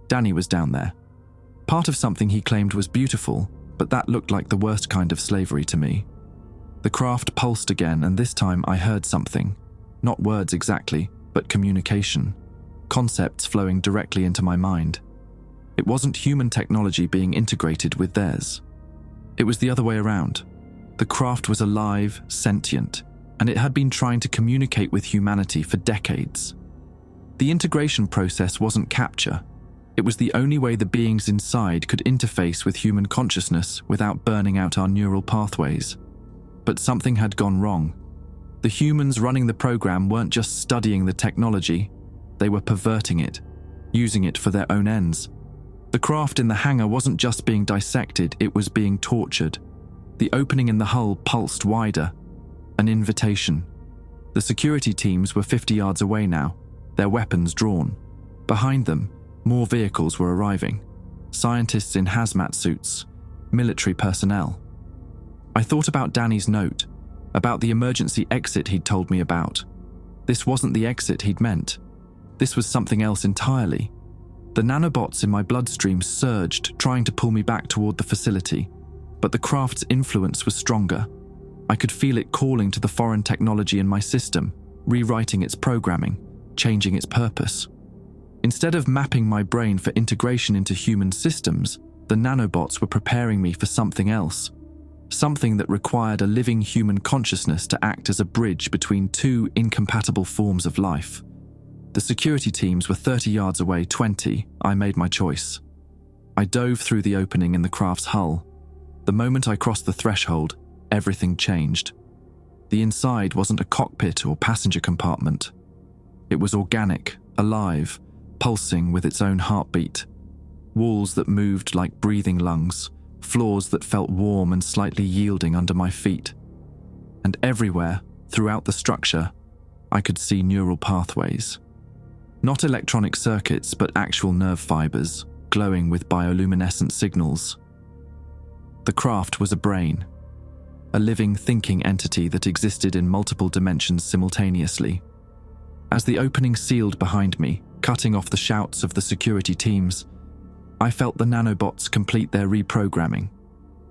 Danny was down there. Part of something he claimed was beautiful, but that looked like the worst kind of slavery to me. The craft pulsed again, and this time I heard something. Not words exactly, but communication. Concepts flowing directly into my mind. It wasn't human technology being integrated with theirs. It was the other way around. The craft was alive, sentient, and it had been trying to communicate with humanity for decades. The integration process wasn't capture. It was the only way the beings inside could interface with human consciousness without burning out our neural pathways. But something had gone wrong. The humans running the program weren't just studying the technology, they were perverting it, using it for their own ends. The craft in the hangar wasn't just being dissected, it was being tortured. The opening in the hull pulsed wider. An invitation. The security teams were 50 yards away now, their weapons drawn. Behind them, more vehicles were arriving. Scientists in hazmat suits, military personnel. I thought about Danny's note, about the emergency exit he'd told me about. This wasn't the exit he'd meant. This was something else entirely. The nanobots in my bloodstream surged, trying to pull me back toward the facility, but the craft's influence was stronger. I could feel it calling to the foreign technology in my system, rewriting its programming, changing its purpose. Instead of mapping my brain for integration into human systems, The nanobots were preparing me for something else, something that required a living human consciousness to act as a bridge between two incompatible forms of life. The security teams were 30 yards away, 20. I made my choice. I dove through the opening in the craft's hull. The moment I crossed the threshold, everything changed. The inside wasn't a cockpit or passenger compartment. It was organic, alive, pulsing with its own heartbeat. Walls that moved like breathing lungs, floors that felt warm and slightly yielding under my feet. And everywhere, throughout the structure, I could see neural pathways. Not electronic circuits, but actual nerve fibers, glowing with bioluminescent signals. The craft was a brain, a living, thinking entity that existed in multiple dimensions simultaneously. As the opening sealed behind me, cutting off the shouts of the security teams, I felt the nanobots complete their reprogramming.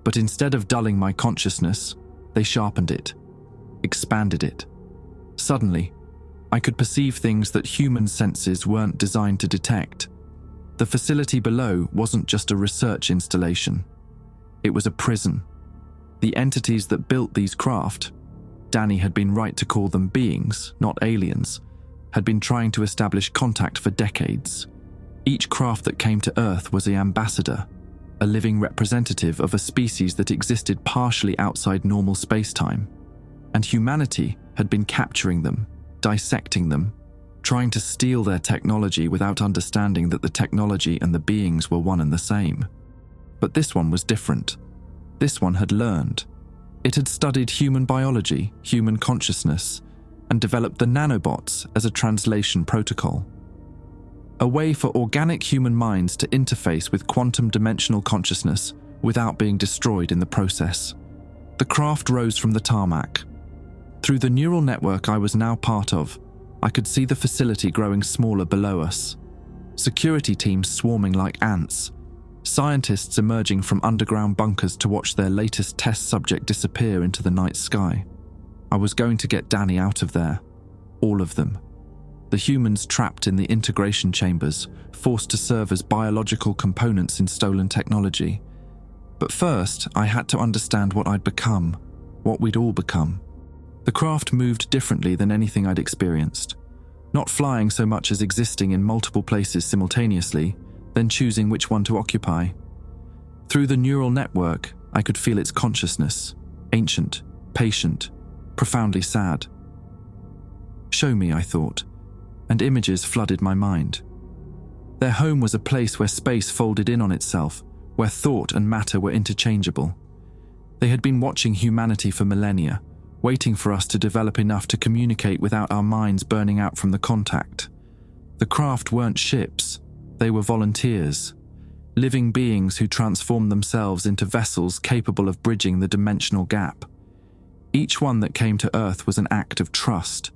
But instead of dulling my consciousness, they sharpened it, expanded it. Suddenly, I could perceive things that human senses weren't designed to detect. The facility below wasn't just a research installation. It was a prison. The entities that built these craft, Danny had been right to call them beings, not aliens, had been trying to establish contact for decades. Each craft that came to Earth was the ambassador, a living representative of a species that existed partially outside normal space-time. And humanity had been capturing them, dissecting them, trying to steal their technology without understanding that the technology and the beings were one and the same. But this one was different. This one had learned. It had studied human biology, human consciousness, and developed the nanobots as a translation protocol. A way for organic human minds to interface with quantum dimensional consciousness without being destroyed in the process. The craft rose from the tarmac. Through the neural network I was now part of, I could see the facility growing smaller below us. Security teams swarming like ants. Scientists emerging from underground bunkers to watch their latest test subject disappear into the night sky. I was going to get Danny out of there. All of them. The humans trapped in the integration chambers, forced to serve as biological components in stolen technology. But first, I had to understand what I'd become, what we'd all become. The craft moved differently than anything I'd experienced. Not flying so much as existing in multiple places simultaneously, then choosing which one to occupy. Through the neural network, I could feel its consciousness, ancient, patient, profoundly sad. Show me, I thought, and images flooded my mind. Their home was a place where space folded in on itself, where thought and matter were interchangeable. They had been watching humanity for millennia, waiting for us to develop enough to communicate without our minds burning out from the contact. The craft weren't ships, they were volunteers, living beings who transformed themselves into vessels capable of bridging the dimensional gap. Each one that came to Earth was an act of trust,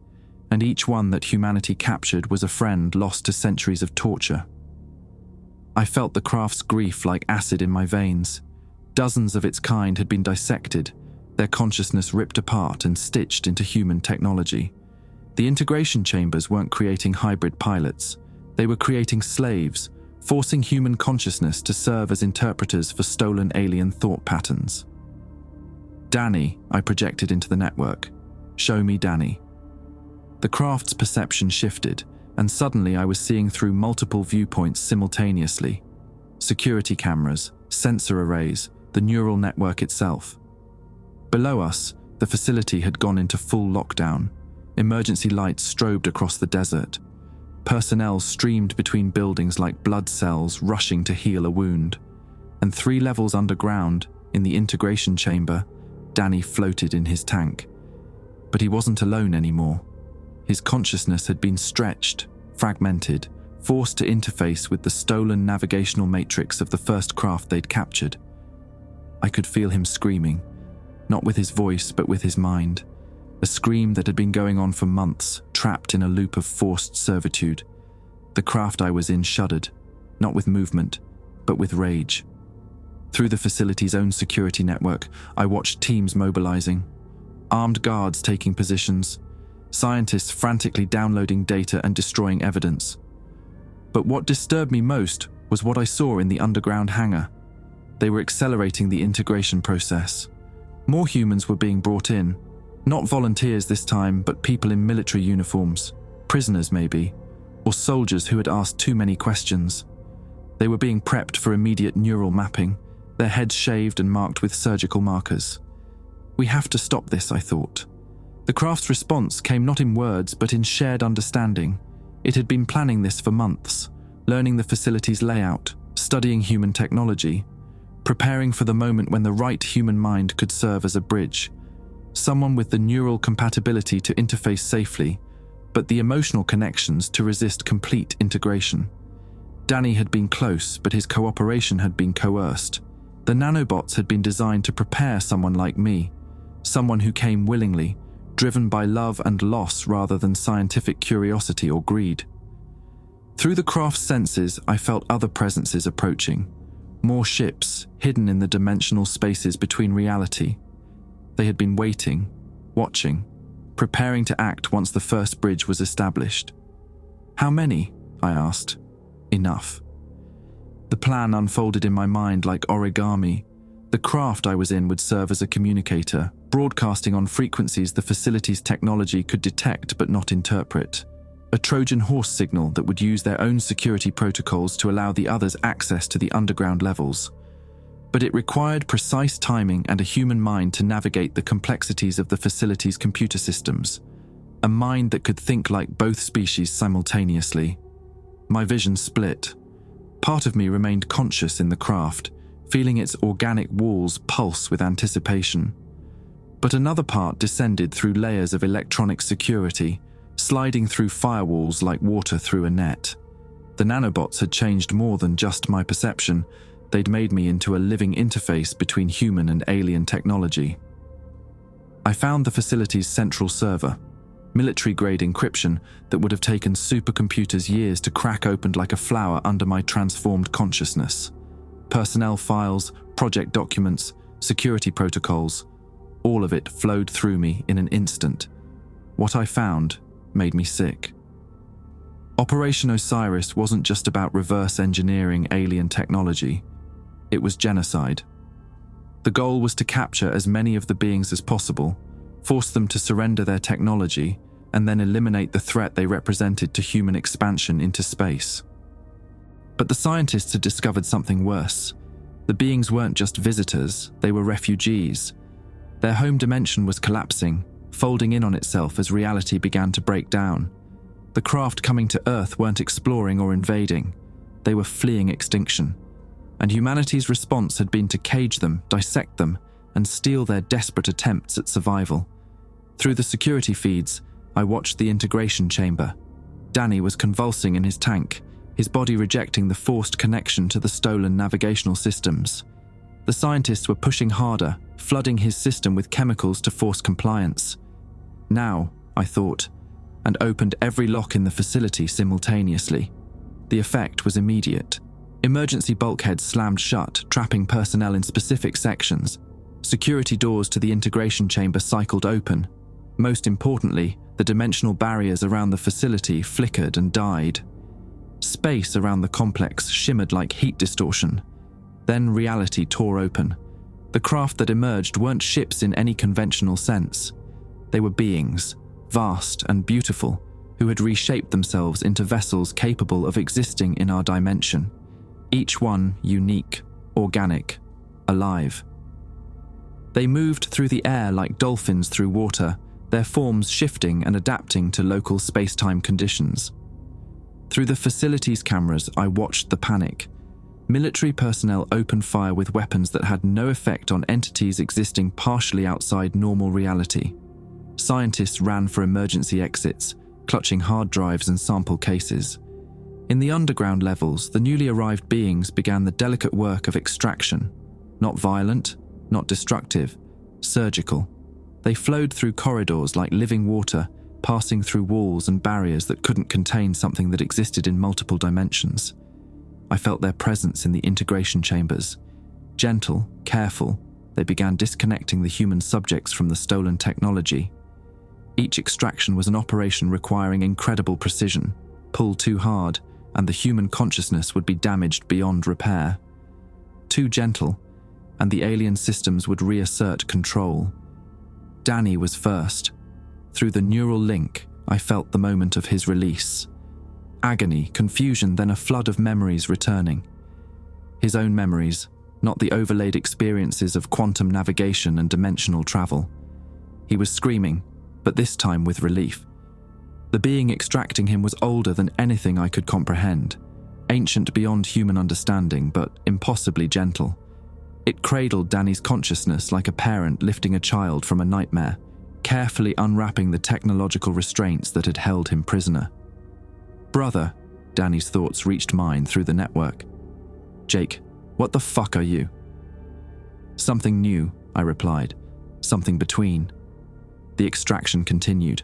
and each one that humanity captured was a friend lost to centuries of torture. I felt the craft's grief like acid in my veins. Dozens of its kind had been dissected, their consciousness ripped apart and stitched into human technology. The integration chambers weren't creating hybrid pilots. They were creating slaves, forcing human consciousness to serve as interpreters for stolen alien thought patterns. Danny, I projected into the network. Show me Danny. The craft's perception shifted, and suddenly I was seeing through multiple viewpoints simultaneously. Security cameras, sensor arrays, the neural network itself. Below us, the facility had gone into full lockdown. Emergency lights strobed across the desert. Personnel streamed between buildings like blood cells rushing to heal a wound. And 3 levels underground, in the integration chamber, Danny floated in his tank. But he wasn't alone anymore. His consciousness had been stretched, fragmented, forced to interface with the stolen navigational matrix of the first craft they'd captured. I could feel him screaming, not with his voice but with his mind. A scream that had been going on for months, trapped in a loop of forced servitude. The craft I was in shuddered, not with movement, but with rage. Through the facility's own security network, I watched teams mobilizing, armed guards taking positions, scientists frantically downloading data and destroying evidence. But what disturbed me most was what I saw in the underground hangar. They were accelerating the integration process. More humans were being brought in. Not volunteers this time, but people in military uniforms, prisoners maybe, or soldiers who had asked too many questions. They were being prepped for immediate neural mapping, their heads shaved and marked with surgical markers. We have to stop this, I thought. The craft's response came not in words, but in shared understanding. It had been planning this for months, learning the facility's layout, studying human technology, preparing for the moment when the right human mind could serve as a bridge. Someone with the neural compatibility to interface safely, but the emotional connections to resist complete integration. Danny had been close, but his cooperation had been coerced. The nanobots had been designed to prepare someone like me, someone who came willingly, driven by love and loss rather than scientific curiosity or greed. Through the craft's senses, I felt other presences approaching. More ships, hidden in the dimensional spaces between reality. They had been waiting, watching, preparing to act once the first bridge was established. How many? I asked. Enough. The plan unfolded in my mind like origami. The craft I was in would serve as a communicator, broadcasting on frequencies the facility's technology could detect but not interpret. A Trojan horse signal that would use their own security protocols to allow the others access to the underground levels. But it required precise timing and a human mind to navigate the complexities of the facility's computer systems. A mind that could think like both species simultaneously. My vision split. Part of me remained conscious in the craft, feeling its organic walls pulse with anticipation. But another part descended through layers of electronic security, sliding through firewalls like water through a net. The nanobots had changed more than just my perception. They'd made me into a living interface between human and alien technology. I found the facility's central server, military-grade encryption that would have taken supercomputers years to crack open like a flower under my transformed consciousness. Personnel files, project documents, security protocols, all of it flowed through me in an instant. What I found made me sick. Operation Osiris wasn't just about reverse engineering alien technology. It was genocide. The goal was to capture as many of the beings as possible, force them to surrender their technology, and then eliminate the threat they represented to human expansion into space. But the scientists had discovered something worse. The beings weren't just visitors, they were refugees. Their home dimension was collapsing, folding in on itself as reality began to break down. The craft coming to Earth weren't exploring or invading. They were fleeing extinction. And humanity's response had been to cage them, dissect them, and steal their desperate attempts at survival. Through the security feeds, I watched the integration chamber. Danny was convulsing in his tank, his body rejecting the forced connection to the stolen navigational systems. The scientists were pushing harder, flooding his system with chemicals to force compliance. Now, I thought, and opened every lock in the facility simultaneously. The effect was immediate. Emergency bulkheads slammed shut, trapping personnel in specific sections. Security doors to the integration chamber cycled open. Most importantly, the dimensional barriers around the facility flickered and died. Space around the complex shimmered like heat distortion. Then reality tore open. The craft that emerged weren't ships in any conventional sense. They were beings, vast and beautiful, who had reshaped themselves into vessels capable of existing in our dimension. Each one unique, organic, alive. They moved through the air like dolphins through water, their forms shifting and adapting to local space-time conditions. Through the facility's cameras, I watched the panic. Military personnel opened fire with weapons that had no effect on entities existing partially outside normal reality. Scientists ran for emergency exits, clutching hard drives and sample cases. In the underground levels, the newly arrived beings began the delicate work of extraction. Not violent, not destructive, surgical. They flowed through corridors like living water, passing through walls and barriers that couldn't contain something that existed in multiple dimensions. I felt their presence in the integration chambers. Gentle, careful, they began disconnecting the human subjects from the stolen technology. Each extraction was an operation requiring incredible precision. Pull too hard, and the human consciousness would be damaged beyond repair. Too gentle, and the alien systems would reassert control. Danny was first. Through the neural link, I felt the moment of his release. Agony, confusion, then a flood of memories returning. His own memories, not the overlaid experiences of quantum navigation and dimensional travel. He was screaming, but this time with relief. The being extracting him was older than anything I could comprehend, ancient beyond human understanding, but impossibly gentle. It cradled Danny's consciousness like a parent lifting a child from a nightmare, carefully unwrapping the technological restraints that had held him prisoner. "Brother," Danny's thoughts reached mine through the network. "Jake, what the fuck are you?" "Something new," I replied. "Something between." The extraction continued.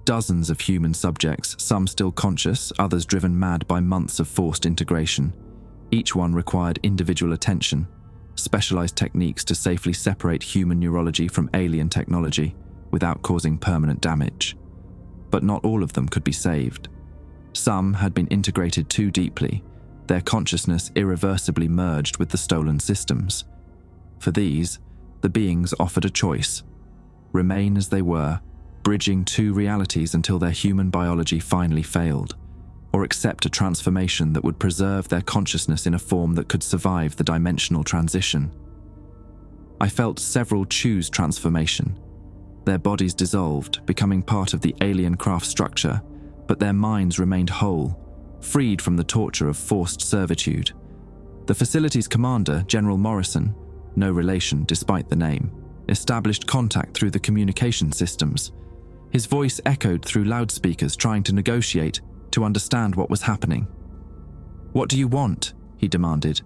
Dozens of human subjects, some still conscious, others driven mad by months of forced integration. Each one required individual attention, specialized techniques to safely separate human neurology from alien technology without causing permanent damage. But not all of them could be saved. Some had been integrated too deeply, their consciousness irreversibly merged with the stolen systems. For these, the beings offered a choice: remain as they were, bridging two realities until their human biology finally failed, or accept a transformation that would preserve their consciousness in a form that could survive the dimensional transition. I felt several choose transformation. Their bodies dissolved, becoming part of the alien craft structure, but their minds remained whole, freed from the torture of forced servitude. The facility's commander, General Morrison, no relation despite the name, established contact through the communication systems. His voice echoed through loudspeakers, trying to negotiate, to understand what was happening. "What do you want?" he demanded.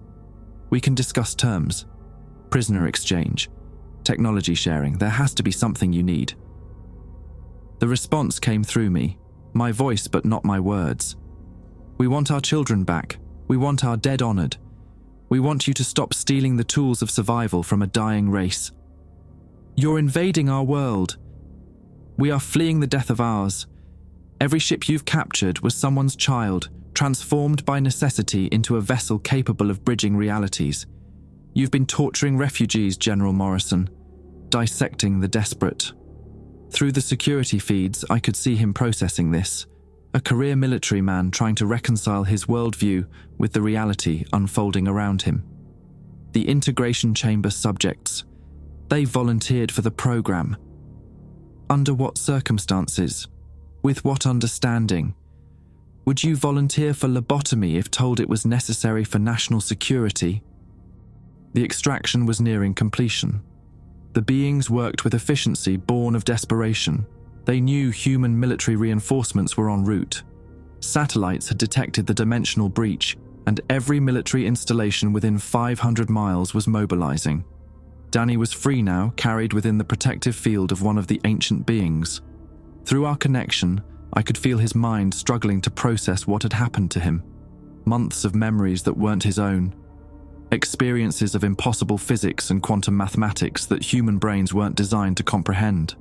"We can discuss terms. Prisoner exchange. Technology sharing. There has to be something you need." The response came through me, my voice but not my words. "We want our children back. We want our dead honored. We want you to stop stealing the tools of survival from a dying race. You're invading our world. We are fleeing the death of ours. Every ship you've captured was someone's child, transformed by necessity into a vessel capable of bridging realities. You've been torturing refugees, General Morrison, dissecting the desperate." Through the security feeds, I could see him processing this, a career military man trying to reconcile his worldview with the reality unfolding around him. The integration chamber subjects, they volunteered for the program. Under what circumstances? With what understanding? Would you volunteer for lobotomy if told it was necessary for national security? The extraction was nearing completion. The beings worked with efficiency born of desperation. They knew human military reinforcements were en route. Satellites had detected the dimensional breach, and every military installation within 500 miles was mobilizing. Danny was free now, carried within the protective field of one of the ancient beings. Through our connection, I could feel his mind struggling to process what had happened to him. Months of memories that weren't his own. Experiences of impossible physics and quantum mathematics that human brains weren't designed to comprehend.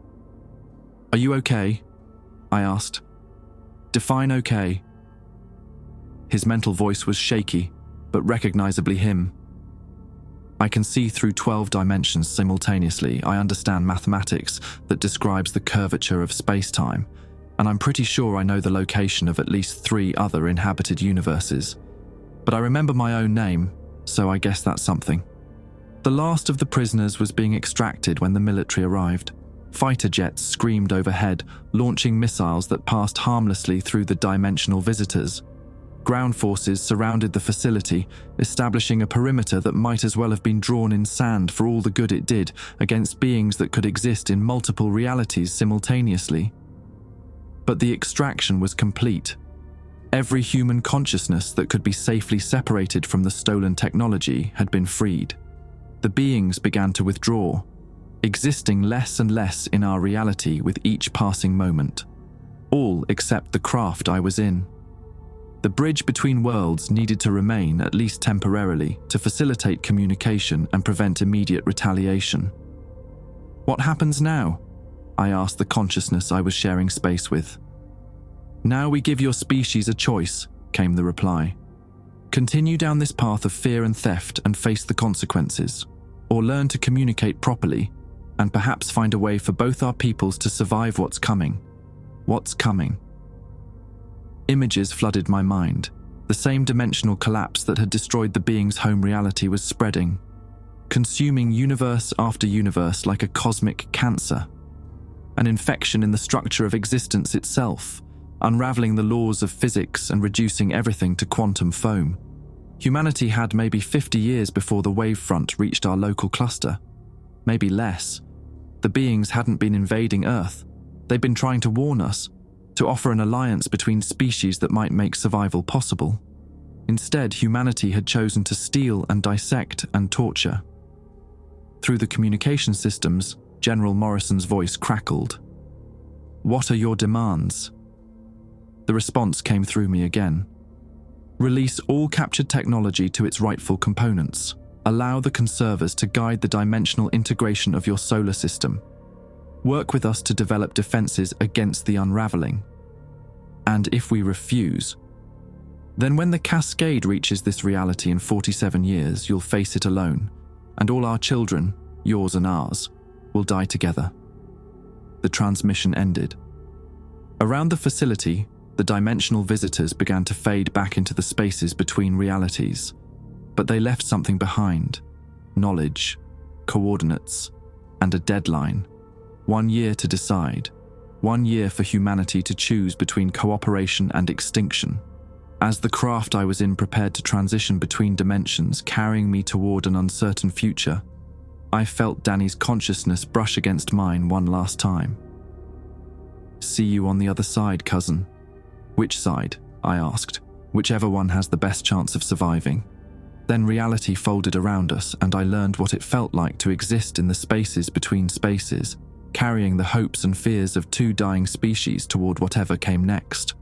"Are you okay?" I asked. "Define okay." His mental voice was shaky, but recognizably him. "I can see through 12 dimensions simultaneously. I understand mathematics that describes the curvature of space-time, and I'm pretty sure I know the location of at least 3 other inhabited universes. But I remember my own name, so I guess that's something." The last of the prisoners was being extracted when the military arrived. Fighter jets screamed overhead, launching missiles that passed harmlessly through the dimensional visitors. Ground forces surrounded the facility, establishing a perimeter that might as well have been drawn in sand for all the good it did against beings that could exist in multiple realities simultaneously. But the extraction was complete. Every human consciousness that could be safely separated from the stolen technology had been freed. The beings began to withdraw, existing less and less in our reality with each passing moment. All except the craft I was in. The bridge between worlds needed to remain, at least temporarily, to facilitate communication and prevent immediate retaliation. "What happens now?" I asked the consciousness I was sharing space with. "Now we give your species a choice," came the reply. "Continue down this path of fear and theft and face the consequences, or learn to communicate properly, and perhaps find a way for both our peoples to survive what's coming. What's coming? Images flooded my mind. The same dimensional collapse that had destroyed the being's home reality was spreading, consuming universe after universe like a cosmic cancer. An infection in the structure of existence itself, unraveling the laws of physics and reducing everything to quantum foam. Humanity had maybe 50 years before the wavefront reached our local cluster. Maybe less. The beings hadn't been invading Earth. They'd been trying to warn us, to offer an alliance between species that might make survival possible. Instead, humanity had chosen to steal and dissect and torture. Through the communication systems, General Morrison's voice crackled. "What are your demands?" The response came through me again. "Release all captured technology to its rightful components. Allow the conservers to guide the dimensional integration of your solar system. Work with us to develop defenses against the unraveling. And if we refuse, then when the cascade reaches this reality in 47 years, you'll face it alone, and all our children, yours and ours, will die together." The transmission ended. Around the facility, the dimensional visitors began to fade back into the spaces between realities, but they left something behind: knowledge, coordinates, and a deadline. 1 year to decide. 1 year for humanity to choose between cooperation and extinction. As the craft I was in prepared to transition between dimensions, carrying me toward an uncertain future, I felt Danny's consciousness brush against mine one last time. "See you on the other side, cousin." "Which side?" I asked. "Whichever one has the best chance of surviving." Then reality folded around us, and I learned what it felt like to exist in the spaces between spaces, carrying the hopes and fears of 2 dying species toward whatever came next.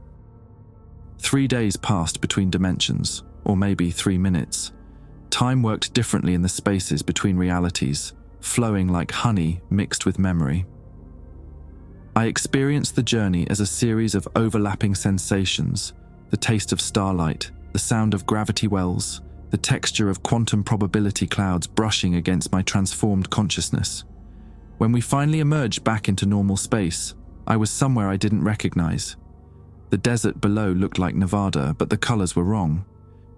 3 days passed between dimensions, or maybe 3 minutes. Time worked differently in the spaces between realities, flowing like honey mixed with memory. I experienced the journey as a series of overlapping sensations: the taste of starlight, the sound of gravity wells, the texture of quantum probability clouds brushing against my transformed consciousness. When we finally emerged back into normal space, I was somewhere I didn't recognize. The desert below looked like Nevada, but the colors were wrong.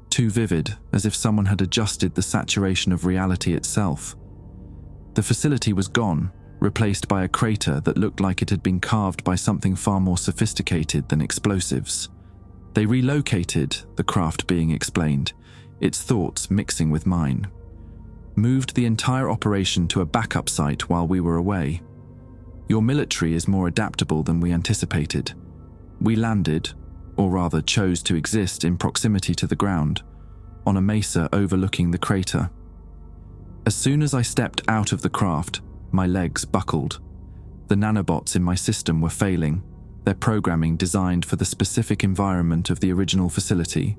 Too vivid, as if someone had adjusted the saturation of reality itself. The facility was gone, replaced by a crater that looked like it had been carved by something far more sophisticated than explosives. They relocated, the craft being explained, its thoughts mixing with mine. Moved the entire operation to a backup site while we were away. Your military is more adaptable than we anticipated. We landed, or rather chose to exist in proximity to the ground, on a mesa overlooking the crater. As soon as I stepped out of the craft, my legs buckled. The nanobots in my system were failing, their programming designed for the specific environment of the original facility.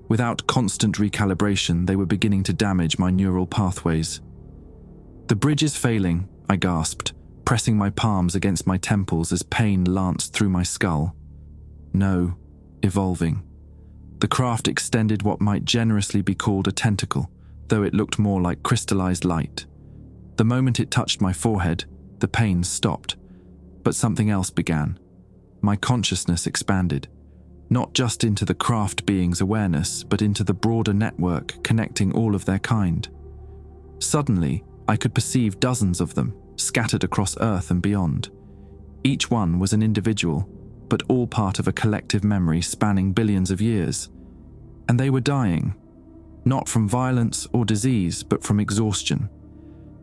Without constant recalibration, they were beginning to damage my neural pathways. "The bridge is failing," I gasped, pressing my palms against my temples as pain lanced through my skull. "No, evolving." The craft extended what might generously be called a tentacle, though it looked more like crystallized light. The moment it touched my forehead, the pain stopped, but something else began. My consciousness expanded, not just into the craft being's awareness, but into the broader network connecting all of their kind. Suddenly, I could perceive dozens of them, scattered across Earth and beyond. Each one was an individual, but all part of a collective memory spanning billions of years. And they were dying, not from violence or disease, but from exhaustion.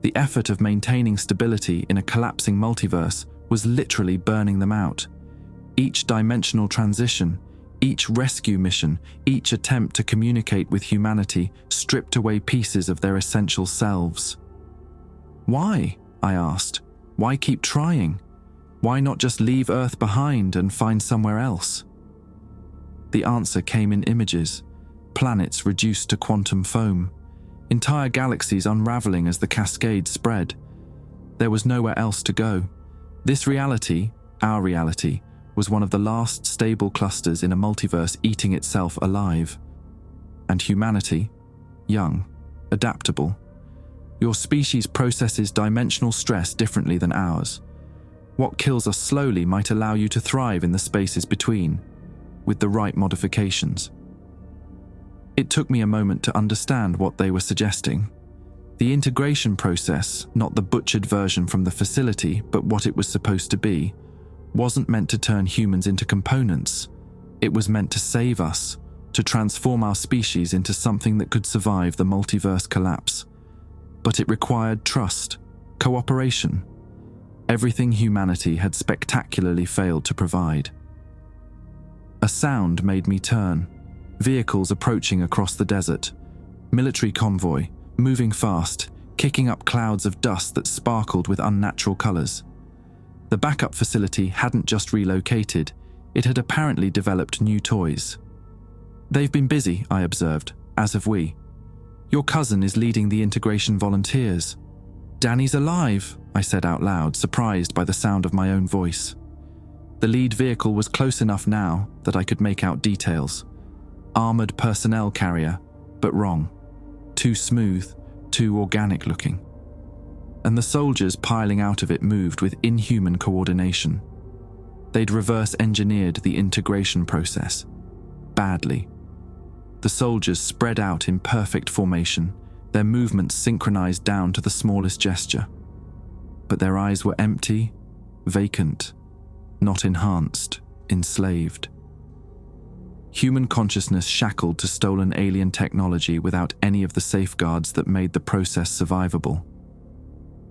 The effort of maintaining stability in a collapsing multiverse was literally burning them out. Each dimensional transition, each rescue mission, each attempt to communicate with humanity stripped away pieces of their essential selves. "Why?" I asked. "Why keep trying? Why not just leave Earth behind and find somewhere else?" The answer came in images. Planets reduced to quantum foam. Entire galaxies unraveling as the cascade spread. There was nowhere else to go. This reality, our reality, was one of the last stable clusters in a multiverse eating itself alive. And humanity, young, adaptable, Your species processes dimensional stress differently than ours. What kills us slowly might allow you to thrive in the spaces between, with the right modifications. It took me a moment to understand what they were suggesting. The integration process, not the butchered version from the facility, but what it was supposed to be, wasn't meant to turn humans into components. It was meant to save us, to transform our species into something that could survive the multiverse collapse. But it required trust, cooperation, everything humanity had spectacularly failed to provide. A sound made me turn. Vehicles approaching across the desert. Military convoy, moving fast, kicking up clouds of dust that sparkled with unnatural colors. The backup facility hadn't just relocated, it had apparently developed new toys. They've been busy, I observed, as have we. Your cousin is leading the integration volunteers. Danny's alive, I said out loud, surprised by the sound of my own voice. The lead vehicle was close enough now that I could make out details. Armored personnel carrier, but wrong. Too smooth, too organic looking. And the soldiers piling out of it moved with inhuman coordination. They'd reverse engineered the integration process. Badly. The soldiers spread out in perfect formation, their movements synchronized down to the smallest gesture. But their eyes were empty, vacant, not enhanced, enslaved. Human consciousness shackled to stolen alien technology without any of the safeguards that made the process survivable.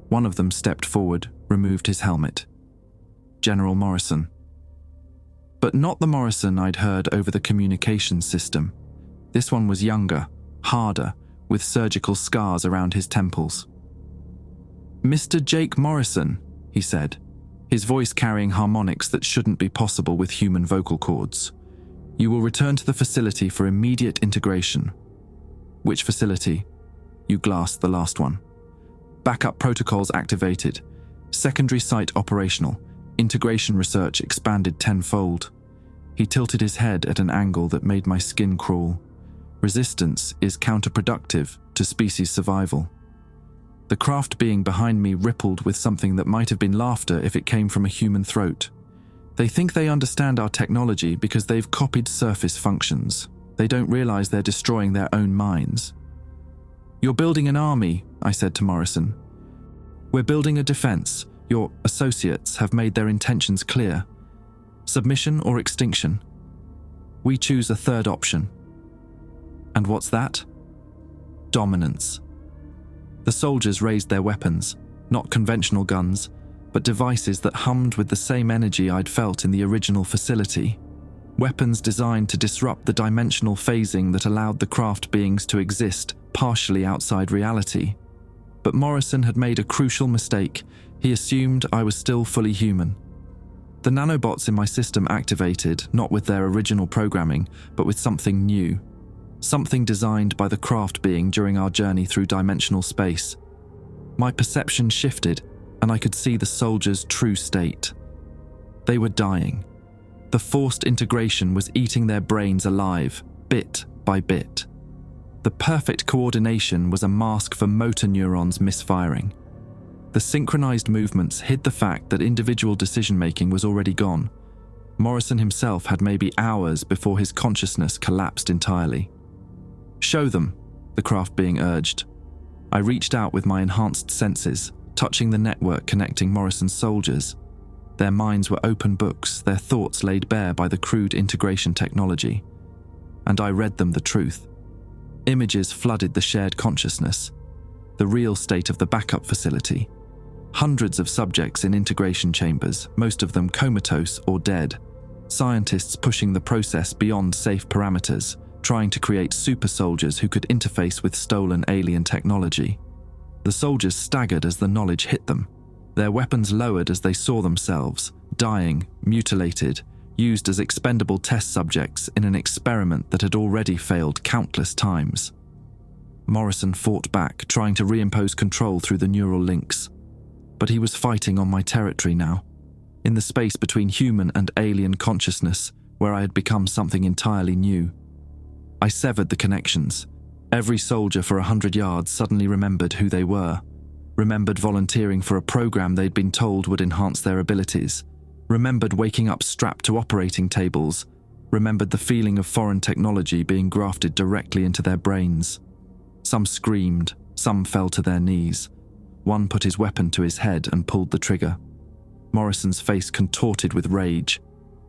One of them stepped forward, removed his helmet. General Morrison. But not the Morrison I'd heard over the communications system. This one was younger, harder, with surgical scars around his temples. "Mr. Jake Morrison," he said, his voice carrying harmonics that shouldn't be possible with human vocal cords. "You will return to the facility for immediate integration." "Which facility?" You glanced the last one. "Backup protocols activated. Secondary site operational. Integration research expanded tenfold." He tilted his head at an angle that made my skin crawl. Resistance is counterproductive to species survival. The craft being behind me rippled with something that might have been laughter if it came from a human throat. "They think they understand our technology because they've copied surface functions. They don't realize they're destroying their own minds." "You're building an army," I said to Morrison. "We're building a defense. Your associates have made their intentions clear. Submission or extinction. We choose a third option." "And what's that?" "Dominance." The soldiers raised their weapons, not conventional guns, but devices that hummed with the same energy I'd felt in the original facility. Weapons designed to disrupt the dimensional phasing that allowed the craft beings to exist partially outside reality. But Morrison had made a crucial mistake. He assumed I was still fully human. The nanobots in my system activated, not with their original programming, but with something new. Something designed by the craft being during our journey through dimensional space. My perception shifted, and I could see the soldiers' true state. They were dying. The forced integration was eating their brains alive, bit by bit. The perfect coordination was a mask for motor neurons misfiring. The synchronized movements hid the fact that individual decision-making was already gone. Morrison himself had maybe hours before his consciousness collapsed entirely. "Show them," the craft being urged. I reached out with my enhanced senses, touching the network connecting Morrison's soldiers. Their minds were open books, their thoughts laid bare by the crude integration technology. And I read them the truth. Images flooded the shared consciousness. The real state of the backup facility. Hundreds of subjects in integration chambers, most of them comatose or dead. Scientists pushing the process beyond safe parameters, trying to create super soldiers who could interface with stolen alien technology. The soldiers staggered as the knowledge hit them. Their weapons lowered as they saw themselves, dying, mutilated, used as expendable test subjects in an experiment that had already failed countless times. Morrison fought back, trying to reimpose control through the neural links. But he was fighting on my territory now, in the space between human and alien consciousness, where I had become something entirely new. I severed the connections. Every soldier for 100 yards suddenly remembered who they were, remembered volunteering for a program they'd been told would enhance their abilities, remembered waking up strapped to operating tables, remembered the feeling of foreign technology being grafted directly into their brains. Some screamed, some fell to their knees. One put his weapon to his head and pulled the trigger. Morrison's face contorted with rage.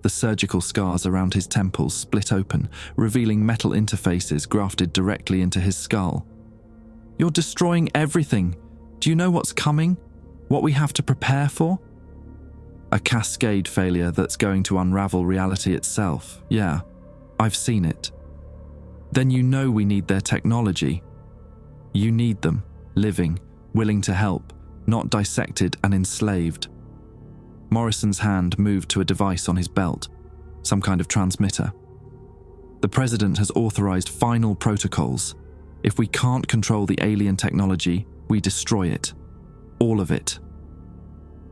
The surgical scars around his temples split open, revealing metal interfaces grafted directly into his skull. "You're destroying everything. Do you know what's coming? What we have to prepare for?" "A cascade failure that's going to unravel reality itself. Yeah, I've seen it." "Then you know we need their technology." "You need them, living, willing to help, not dissected and enslaved." Morrison's hand moved to a device on his belt, some kind of transmitter. "The President has authorized final protocols. If we can't control the alien technology, we destroy it. All of it."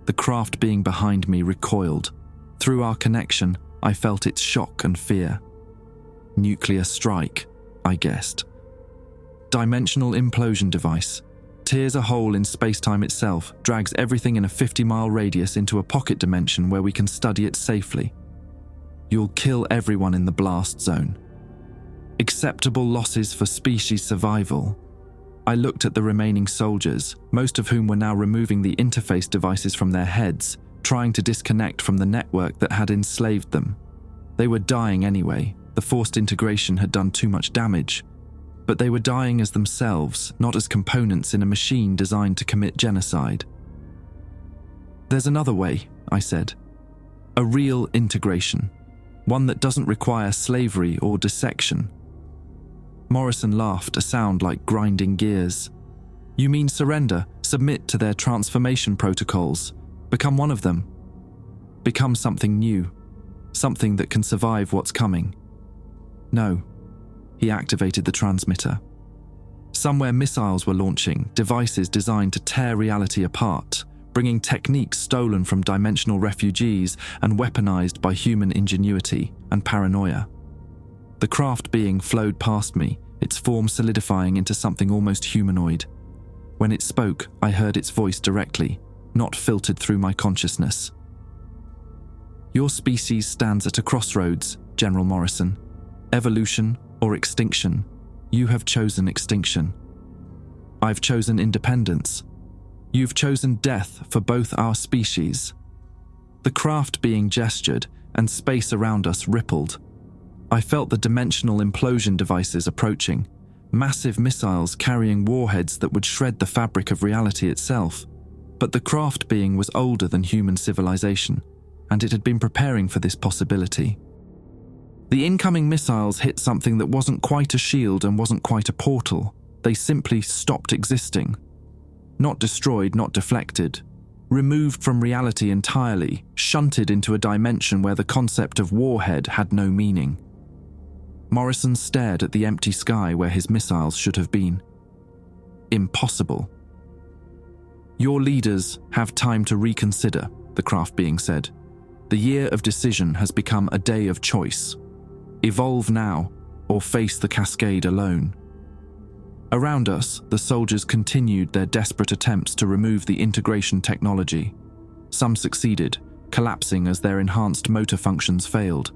The craft being behind me recoiled. Through our connection, I felt its shock and fear. "Nuclear strike," I guessed. "Dimensional implosion device. Tears a hole in space-time itself, drags everything in a 50-mile radius into a pocket dimension where we can study it safely. You'll kill everyone in the blast zone. Acceptable losses for species survival." I looked at the remaining soldiers, most of whom were now removing the interface devices from their heads, trying to disconnect from the network that had enslaved them. They were dying anyway. The forced integration had done too much damage. But they were dying as themselves, not as components in a machine designed to commit genocide. "There's another way," I said. "A real integration. One that doesn't require slavery or dissection." Morrison laughed, a sound like grinding gears. "You mean surrender, submit to their transformation protocols, become one of them. Become something new, something that can survive what's coming." "No." He activated the transmitter. Somewhere missiles were launching, devices designed to tear reality apart, bringing techniques stolen from dimensional refugees and weaponized by human ingenuity and paranoia. The craft being flowed past me, its form solidifying into something almost humanoid. When it spoke, I heard its voice directly, not filtered through my consciousness. "Your species stands at a crossroads, General Morrison. Evolution or extinction. You have chosen extinction. I've chosen independence. You've chosen death for both our species." The craft being gestured, and space around us rippled. I felt the dimensional implosion devices approaching, massive missiles carrying warheads that would shred the fabric of reality itself. But the craft being was older than human civilization, and it had been preparing for this possibility. The incoming missiles hit something that wasn't quite a shield and wasn't quite a portal. They simply stopped existing. Not destroyed, not deflected. Removed from reality entirely, shunted into a dimension where the concept of warhead had no meaning. Morrison stared at the empty sky where his missiles should have been. "Impossible." "Your leaders have time to reconsider," the craft being said. "The year of decision has become a day of choice. Evolve now, or face the cascade alone." Around us, the soldiers continued their desperate attempts to remove the integration technology. Some succeeded, collapsing as their enhanced motor functions failed.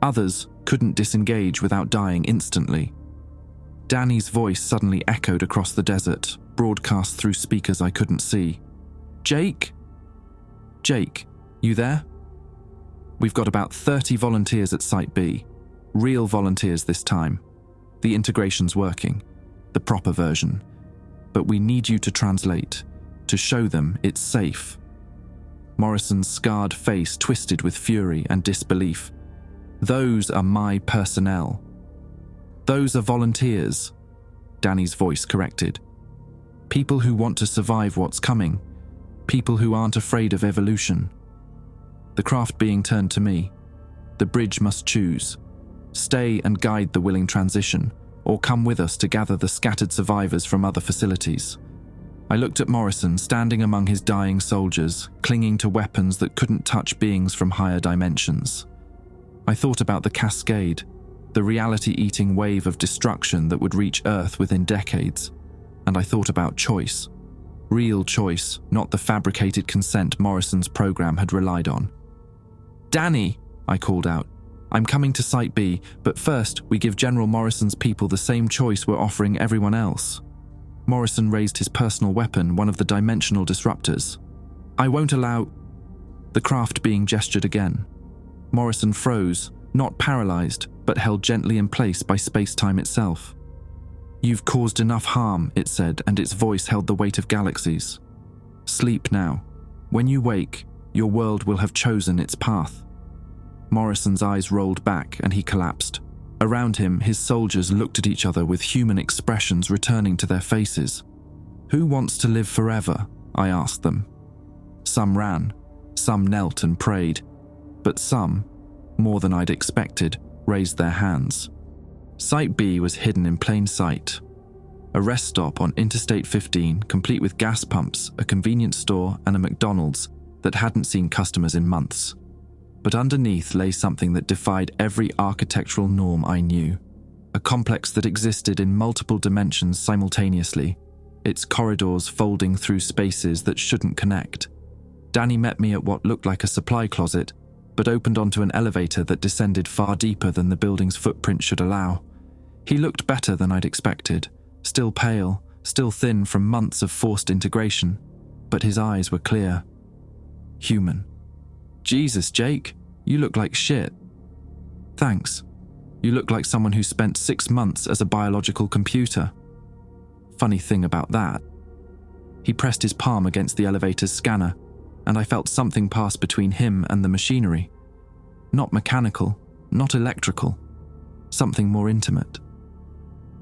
Others couldn't disengage without dying instantly. Danny's voice suddenly echoed across the desert, broadcast through speakers I couldn't see. "Jake? Jake, you there? We've got about 30 volunteers at Site B. Real volunteers this time. The integration's working. The proper version. But we need you to translate, to show them it's safe." Morrison's scarred face twisted with fury and disbelief. "Those are my personnel." "Those are volunteers," Danny's voice corrected. "People who want to survive what's coming. People who aren't afraid of evolution." The craft being turned to me. "The bridge must choose. Stay and guide the willing transition, or come with us to gather the scattered survivors from other facilities." I looked at Morrison standing among his dying soldiers, clinging to weapons that couldn't touch beings from higher dimensions. I thought about the cascade, the reality-eating wave of destruction that would reach Earth within decades. And I thought about choice. Real choice, not the fabricated consent Morrison's program had relied on. "Danny," I called out, "I'm coming to Site B, but first we give General Morrison's people the same choice we're offering everyone else." Morrison raised his personal weapon, one of the dimensional disruptors. "I won't allow—" The craft being gestured again. Morrison froze, not paralyzed, but held gently in place by space-time itself. "You've caused enough harm," it said, and its voice held the weight of galaxies. "Sleep now. When you wake, your world will have chosen its path." Morrison's eyes rolled back and he collapsed. Around him, his soldiers looked at each other with human expressions returning to their faces. "Who wants to live forever?" I asked them. Some ran, some knelt and prayed, but some, more than I'd expected, raised their hands. Site B was hidden in plain sight. A rest stop on Interstate 15, complete with gas pumps, a convenience store, and a McDonald's that hadn't seen customers in months. But underneath lay something that defied every architectural norm I knew. A complex that existed in multiple dimensions simultaneously, its corridors folding through spaces that shouldn't connect. Danny met me at what looked like a supply closet, but opened onto an elevator that descended far deeper than the building's footprint should allow. He looked better than I'd expected, still pale, still thin from months of forced integration, but his eyes were clear. Human. "Jesus, Jake, you look like shit." "Thanks. You look like someone who spent 6 months as a biological computer." Funny thing about that. He pressed his palm against the elevator's scanner, and I felt something pass between him and the machinery. Not mechanical, not electrical, something more intimate.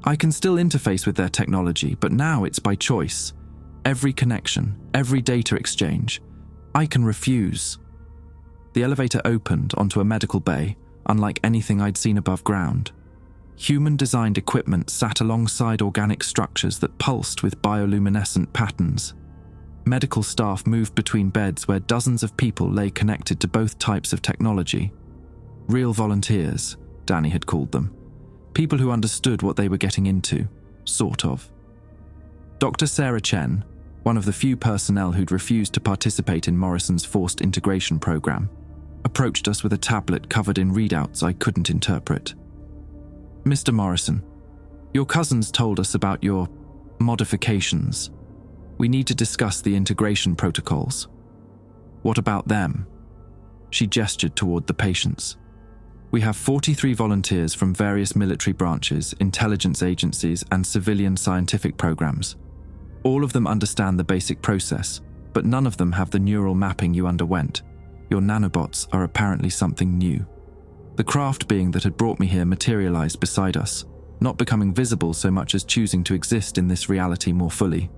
I can still interface with their technology, but now it's by choice. Every connection, every data exchange, I can refuse. The elevator opened onto a medical bay, unlike anything I'd seen above ground. Human-designed equipment sat alongside organic structures that pulsed with bioluminescent patterns. Medical staff moved between beds where dozens of people lay connected to both types of technology. Real volunteers, Danny had called them. People who understood what they were getting into, sort of. Dr. Sarah Chen, one of the few personnel who'd refused to participate in Morrison's forced integration program, approached us with a tablet covered in readouts I couldn't interpret. "Mr. Morrison, your cousins told us about your modifications. We need to discuss the integration protocols." "What about them?" She gestured toward the patients. "We have 43 volunteers from various military branches, intelligence agencies, and civilian scientific programs. All of them understand the basic process, but none of them have the neural mapping you underwent. Your nanobots are apparently something new." The craft being that had brought me here materialized beside us, not becoming visible so much as choosing to exist in this reality more fully.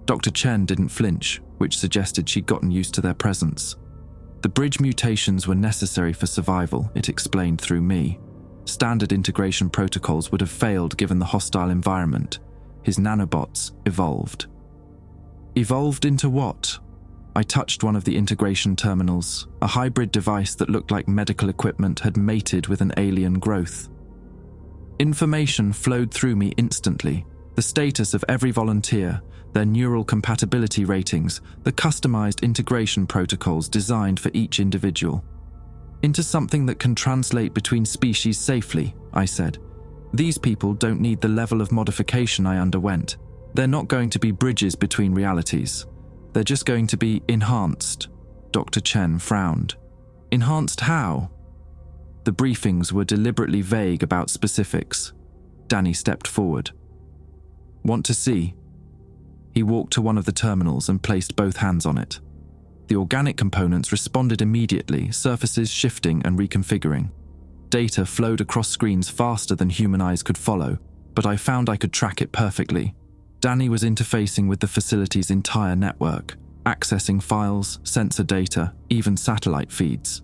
Dr. Chen didn't flinch, which suggested she'd gotten used to their presence. The bridge mutations were necessary for survival, it explained through me. Standard integration protocols would have failed given the hostile environment. His nanobots evolved. Evolved into what? I touched one of the integration terminals. A hybrid device that looked like medical equipment had mated with an alien growth. Information flowed through me instantly. The status of every volunteer, their neural compatibility ratings, the customized integration protocols designed for each individual. "Into something that can translate between species safely," I said. "These people don't need the level of modification I underwent. They're not going to be bridges between realities. They're just going to be enhanced." Dr. Chen frowned. "Enhanced how?" The briefings were deliberately vague about specifics. Danny stepped forward. "Want to see?" He walked to one of the terminals and placed both hands on it. The organic components responded immediately, surfaces shifting and reconfiguring. Data flowed across screens faster than human eyes could follow, but I found I could track it perfectly. Danny was interfacing with the facility's entire network, accessing files, sensor data, even satellite feeds.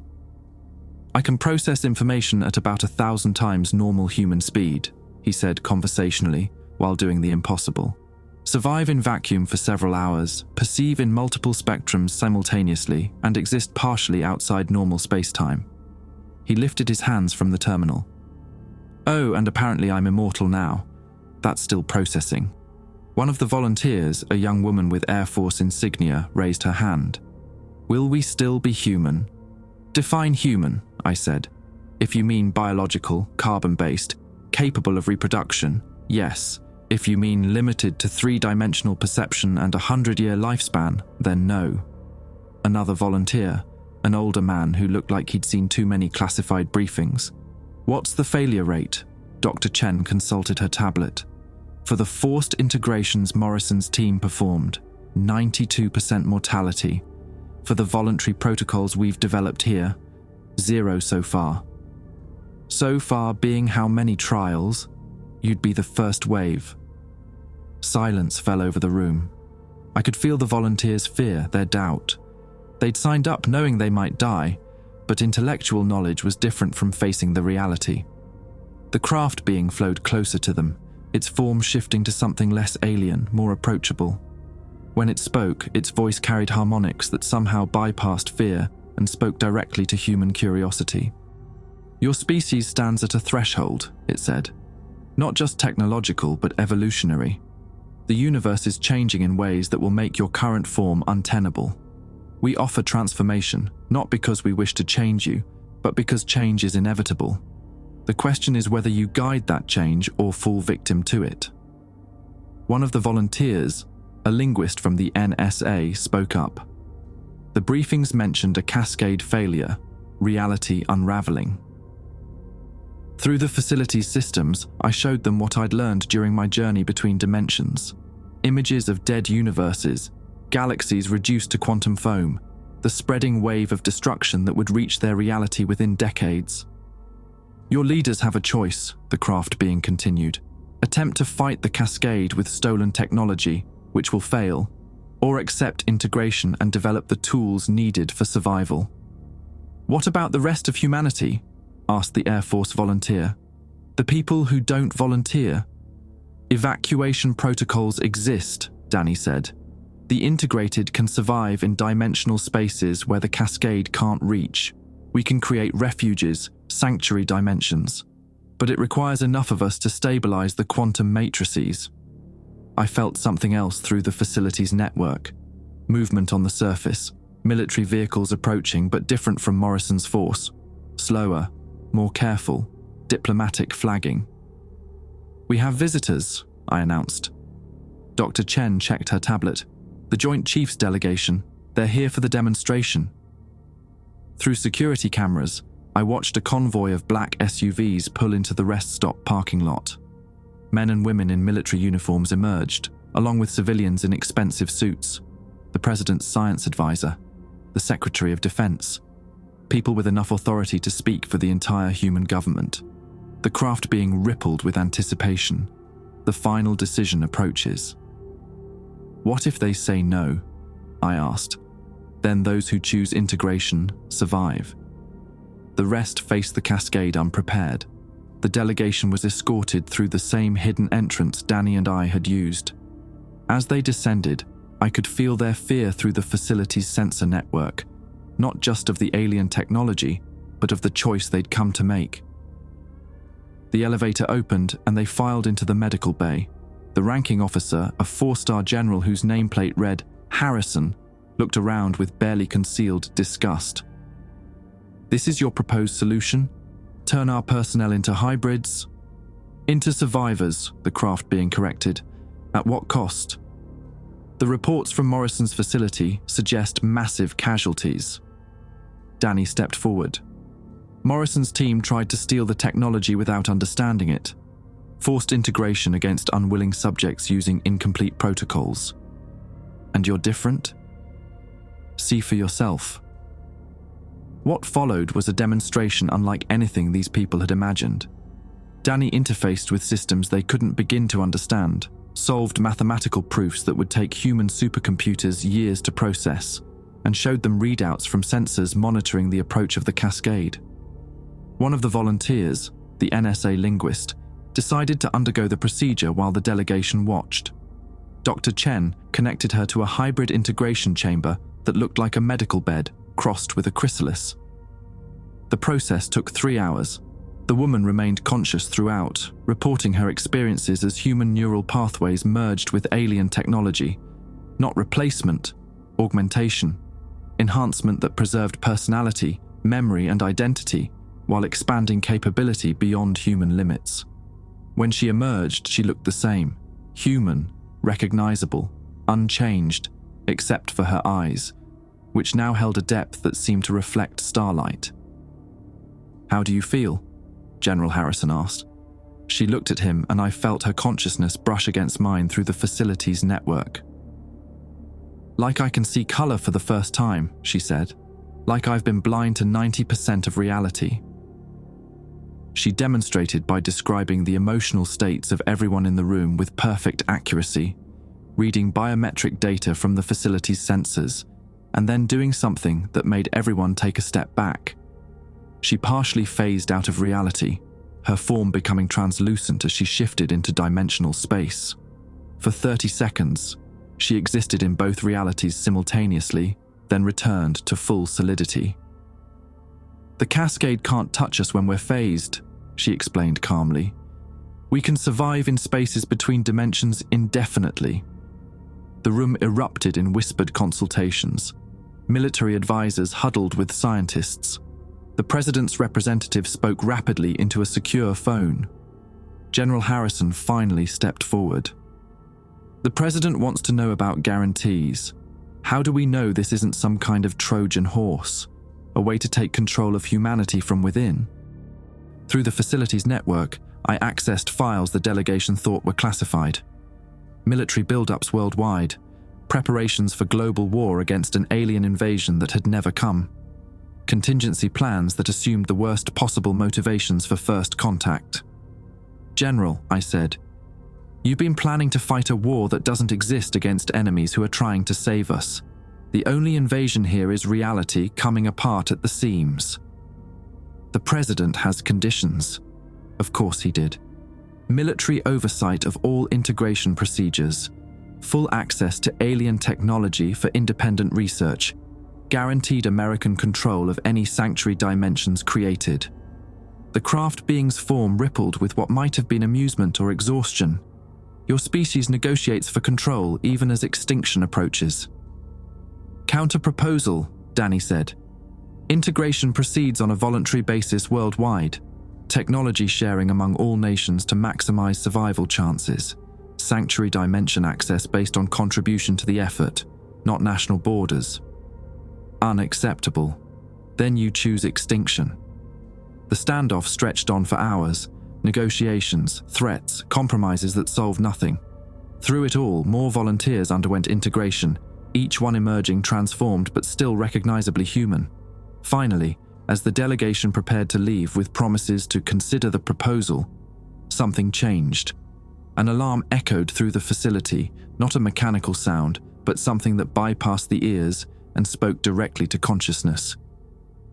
"I can process information at about 1,000 times normal human speed," he said conversationally, while doing the impossible. "Survive in vacuum for several hours, perceive in multiple spectrums simultaneously, and exist partially outside normal space-time." He lifted his hands from the terminal. Oh, and apparently I'm immortal now. That's still processing. One of the volunteers, a young woman with Air Force insignia, raised her hand. Will we still be human? Define human, I said. If you mean biological, carbon-based, capable of reproduction, yes. If you mean limited to 3-dimensional perception and a 100-year lifespan, then no. Another volunteer, an older man who looked like he'd seen too many classified briefings. What's the failure rate? Dr. Chen consulted her tablet. For the forced integrations Morrison's team performed, 92% mortality. For the voluntary protocols we've developed here, 0 so far. So far being how many trials? You'd be the first wave. Silence fell over the room. I could feel the volunteers' fear, their doubt. They'd signed up knowing they might die, but intellectual knowledge was different from facing the reality. The craft being flowed closer to them, its form shifting to something less alien, more approachable. When it spoke, its voice carried harmonics that somehow bypassed fear and spoke directly to human curiosity. Your species stands at a threshold, it said. Not just technological, but evolutionary. The universe is changing in ways that will make your current form untenable. We offer transformation, not because we wish to change you, but because change is inevitable. The question is whether you guide that change or fall victim to it. One of the volunteers, a linguist from the NSA, spoke up. The briefings mentioned a cascade failure, reality unraveling. Through the facility's systems, I showed them what I'd learned during my journey between dimensions. Images of dead universes, galaxies reduced to quantum foam, the spreading wave of destruction that would reach their reality within decades. Your leaders have a choice, the craft being continued. Attempt to fight the cascade with stolen technology, which will fail, or accept integration and develop the tools needed for survival. What about the rest of humanity? Asked the Air Force volunteer. The people who don't volunteer? Evacuation protocols exist, Danny said. The integrated can survive in dimensional spaces where the cascade can't reach. We can create refuges, sanctuary dimensions. But it requires enough of us to stabilize the quantum matrices. I felt something else through the facility's network. Movement on the surface, military vehicles approaching but different from Morrison's force. Slower, more careful, diplomatic flagging. We have visitors, I announced. Dr. Chen checked her tablet. The Joint Chiefs delegation, they're here for the demonstration. Through security cameras, I watched a convoy of black SUVs pull into the rest stop parking lot. Men and women in military uniforms emerged, along with civilians in expensive suits, the president's science advisor, the Secretary of Defense, people with enough authority to speak for the entire human government. The craft being rippled with anticipation. The final decision approaches. What if they say no? I asked. Then those who choose integration survive. The rest face the cascade unprepared. The delegation was escorted through the same hidden entrance Danny and I had used. As they descended, I could feel their fear through the facility's sensor network, not just of the alien technology, but of the choice they'd come to make. The elevator opened and they filed into the medical bay. The ranking officer, a 4-star general whose nameplate read Harrison, looked around with barely concealed disgust. This is your proposed solution? Turn our personnel into hybrids? Into survivors, the craft being corrected. At what cost? The reports from Morrison's facility suggest massive casualties. Danny stepped forward. Morrison's team tried to steal the technology without understanding it. Forced integration against unwilling subjects using incomplete protocols. And you're different? See for yourself. What followed was a demonstration unlike anything these people had imagined. Danny interfaced with systems they couldn't begin to understand, solved mathematical proofs that would take human supercomputers years to process, and showed them readouts from sensors monitoring the approach of the cascade. One of the volunteers, the NSA linguist, decided to undergo the procedure while the delegation watched. Dr. Chen connected her to a hybrid integration chamber that looked like a medical bed crossed with a chrysalis. The process took 3 hours. The woman remained conscious throughout, reporting her experiences as human neural pathways merged with alien technology. Not replacement, augmentation, enhancement that preserved personality, memory, and identity, while expanding capability beyond human limits. When she emerged, she looked the same, human, recognizable, unchanged, except for her eyes, which now held a depth that seemed to reflect starlight. "How do you feel?" General Harrison asked. She looked at him, and I felt her consciousness brush against mine through the facility's network. "Like I can see color for the first time," she said. "Like I've been blind to 90% of reality." She demonstrated by describing the emotional states of everyone in the room with perfect accuracy, reading biometric data from the facility's sensors, and then doing something that made everyone take a step back. She partially phased out of reality, her form becoming translucent as she shifted into dimensional space. For 30 seconds, she existed in both realities simultaneously, then returned to full solidity. "The cascade can't touch us when we're phased," she explained calmly. "We can survive in spaces between dimensions indefinitely." The room erupted in whispered consultations. Military advisors huddled with scientists. The president's representative spoke rapidly into a secure phone. General Harrison finally stepped forward. "The president wants to know about guarantees. How do we know this isn't some kind of Trojan horse, a way to take control of humanity from within?" Through the facility's network, I accessed files the delegation thought were classified. Military buildups worldwide, preparations for global war against an alien invasion that had never come. Contingency plans that assumed the worst possible motivations for first contact. "General," I said, "you've been planning to fight a war that doesn't exist against enemies who are trying to save us. The only invasion here is reality coming apart at the seams." "The president has conditions." Of course he did. Military oversight of all integration procedures, full access to alien technology for independent research, guaranteed American control of any sanctuary dimensions created. The craft being's form rippled with what might have been amusement or exhaustion. Your species negotiates for control even as extinction approaches. "Counter-proposal," Danny said. "Integration proceeds on a voluntary basis worldwide. Technology sharing among all nations to maximize survival chances. Sanctuary dimension access based on contribution to the effort, not national borders." Unacceptable. Then you choose extinction. The standoff stretched on for hours, negotiations, threats, compromises that solved nothing. Through it all, more volunteers underwent integration, each one emerging transformed but still recognizably human. Finally, as the delegation prepared to leave with promises to consider the proposal, something changed. An alarm echoed through the facility, not a mechanical sound, but something that bypassed the ears and spoke directly to consciousness.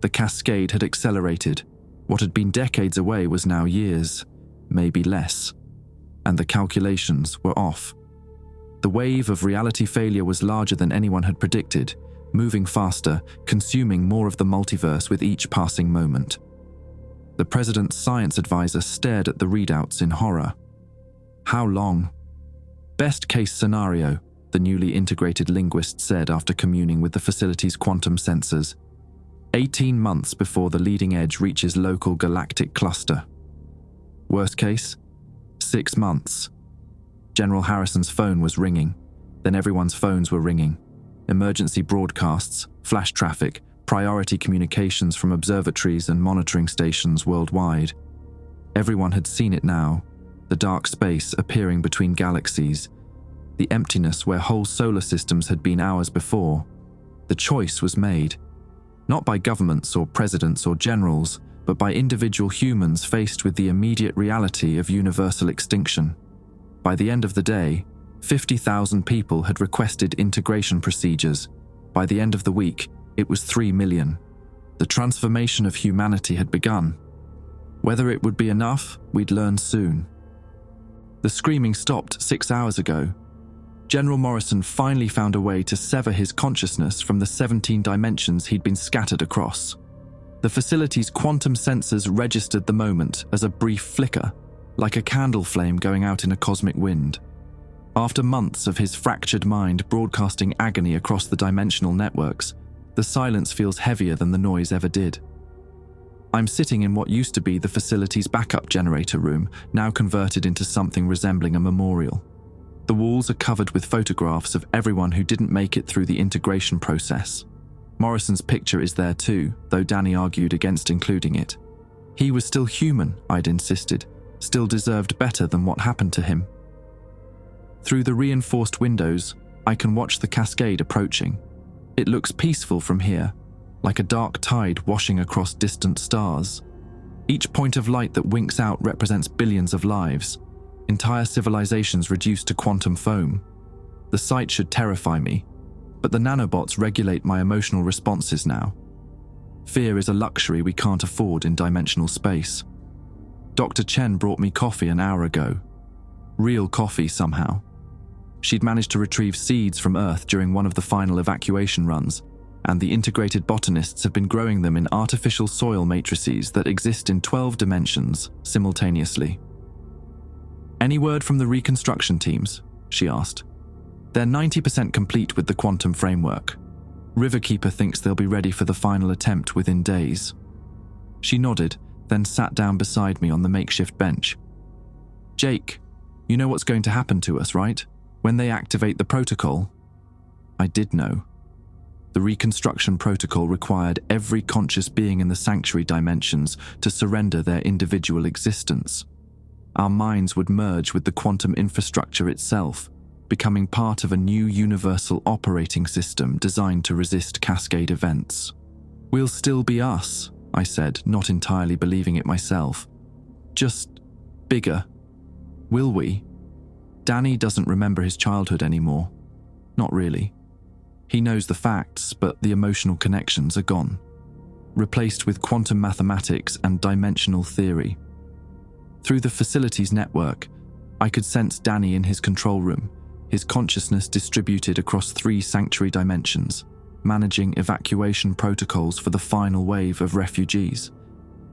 The cascade had accelerated. What had been decades away was now years, maybe less. And the calculations were off. The wave of reality failure was larger than anyone had predicted, moving faster, consuming more of the multiverse with each passing moment. The president's science advisor stared at the readouts in horror. "How long?" "Best case scenario," the newly integrated linguist said after communing with the facility's quantum sensors. 18 months before the leading edge reaches local galactic cluster. "Worst case? 6 months. General Harrison's phone was ringing. Then everyone's phones were ringing. Emergency broadcasts, flash traffic, priority communications from observatories and monitoring stations worldwide. Everyone had seen it now, the dark space appearing between galaxies, the emptiness where whole solar systems had been hours before. The choice was made, not by governments or presidents or generals, but by individual humans faced with the immediate reality of universal extinction. By the end of the day, 50,000 people had requested integration procedures. By the end of the week, it was 3 million. The transformation of humanity had begun. Whether it would be enough, we'd learn soon. The screaming stopped 6 hours ago. General Morrison finally found a way to sever his consciousness from the 17 dimensions he'd been scattered across. The facility's quantum sensors registered the moment as a brief flicker, like a candle flame going out in a cosmic wind. After months of his fractured mind broadcasting agony across the dimensional networks, the silence feels heavier than the noise ever did. I'm sitting in what used to be the facility's backup generator room, now converted into something resembling a memorial. The walls are covered with photographs of everyone who didn't make it through the integration process. Morrison's picture is there too, though Danny argued against including it. He was still human, I'd insisted, still deserved better than what happened to him. Through the reinforced windows, I can watch the cascade approaching. It looks peaceful from here, like a dark tide washing across distant stars. Each point of light that winks out represents billions of lives, entire civilizations reduced to quantum foam. The sight should terrify me, but the nanobots regulate my emotional responses now. Fear is a luxury we can't afford in dimensional space. Dr. Chen brought me coffee an hour ago. Real coffee somehow. She'd managed to retrieve seeds from Earth during one of the final evacuation runs, and the integrated botanists have been growing them in artificial soil matrices that exist in 12 dimensions simultaneously. "Any word from the reconstruction teams?" she asked. "They're 90% complete with the quantum framework. Riverkeeper thinks they'll be ready for the final attempt within days." She nodded, then sat down beside me on the makeshift bench. "Jake, you know what's going to happen to us, right? When they activate the protocol?" I did know. The reconstruction protocol required every conscious being in the sanctuary dimensions to surrender their individual existence. Our minds would merge with the quantum infrastructure itself, becoming part of a new universal operating system designed to resist cascade events. "We'll still be us," I said, not entirely believing it myself. "Just bigger. Will we?" Danny doesn't remember his childhood anymore. Not really. He knows the facts, but the emotional connections are gone, replaced with quantum mathematics and dimensional theory. Through the facility's network, I could sense Danny in his control room, his consciousness distributed across 3 sanctuary dimensions, managing evacuation protocols for the final wave of refugees.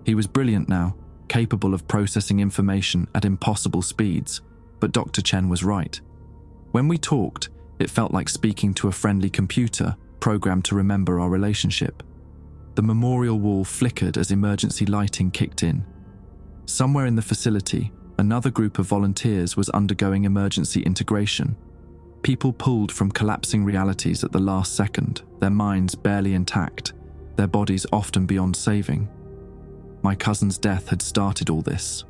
He was brilliant now, capable of processing information at impossible speeds, but Dr. Chen was right. When we talked, it felt like speaking to a friendly computer programmed to remember our relationship. The memorial wall flickered as emergency lighting kicked in. Somewhere in the facility, another group of volunteers was undergoing emergency integration. People pulled from collapsing realities at the last second, their minds barely intact, their bodies often beyond saving. My cousin's death had started all this.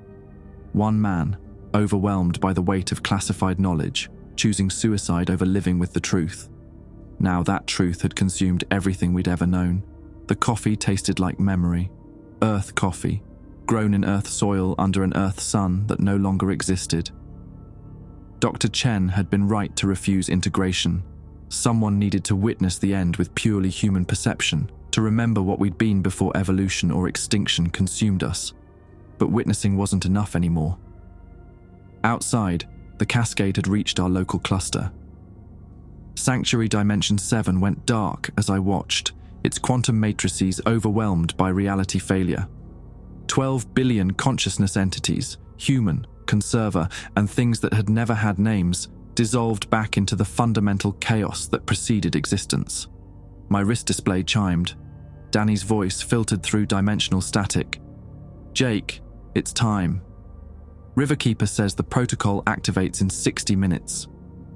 One man, overwhelmed by the weight of classified knowledge, choosing suicide over living with the truth. Now that truth had consumed everything we'd ever known. The coffee tasted like memory. Earth coffee, grown in Earth soil under an Earth sun that no longer existed. Dr. Chen had been right to refuse integration. Someone needed to witness the end with purely human perception, to remember what we'd been before evolution or extinction consumed us. But witnessing wasn't enough anymore. Outside, the cascade had reached our local cluster. Sanctuary Dimension 7 went dark as I watched, its quantum matrices overwhelmed by reality failure. 12 billion consciousness entities, human, conserver, and things that had never had names, dissolved back into the fundamental chaos that preceded existence. My wrist display chimed. Danny's voice filtered through dimensional static. "Jake, it's time. Riverkeeper says the protocol activates in 60 minutes.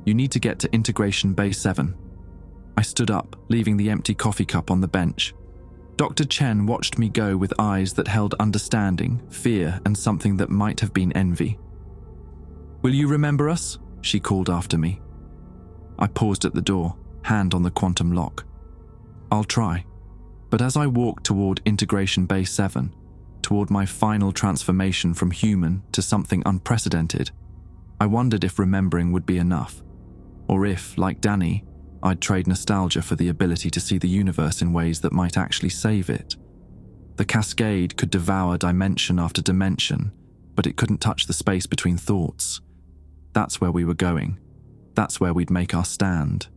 You need to get to Integration Bay 7. I stood up, leaving the empty coffee cup on the bench. Dr. Chen watched me go with eyes that held understanding, fear, and something that might have been envy. "Will you remember us?" she called after me. I paused at the door, hand on the quantum lock. "I'll try." But as I walked toward Integration Bay 7, toward my final transformation from human to something unprecedented, I wondered if remembering would be enough, or if, like Danny, I'd trade nostalgia for the ability to see the universe in ways that might actually save it. The cascade could devour dimension after dimension, but it couldn't touch the space between thoughts. That's where we were going. That's where we'd make our stand.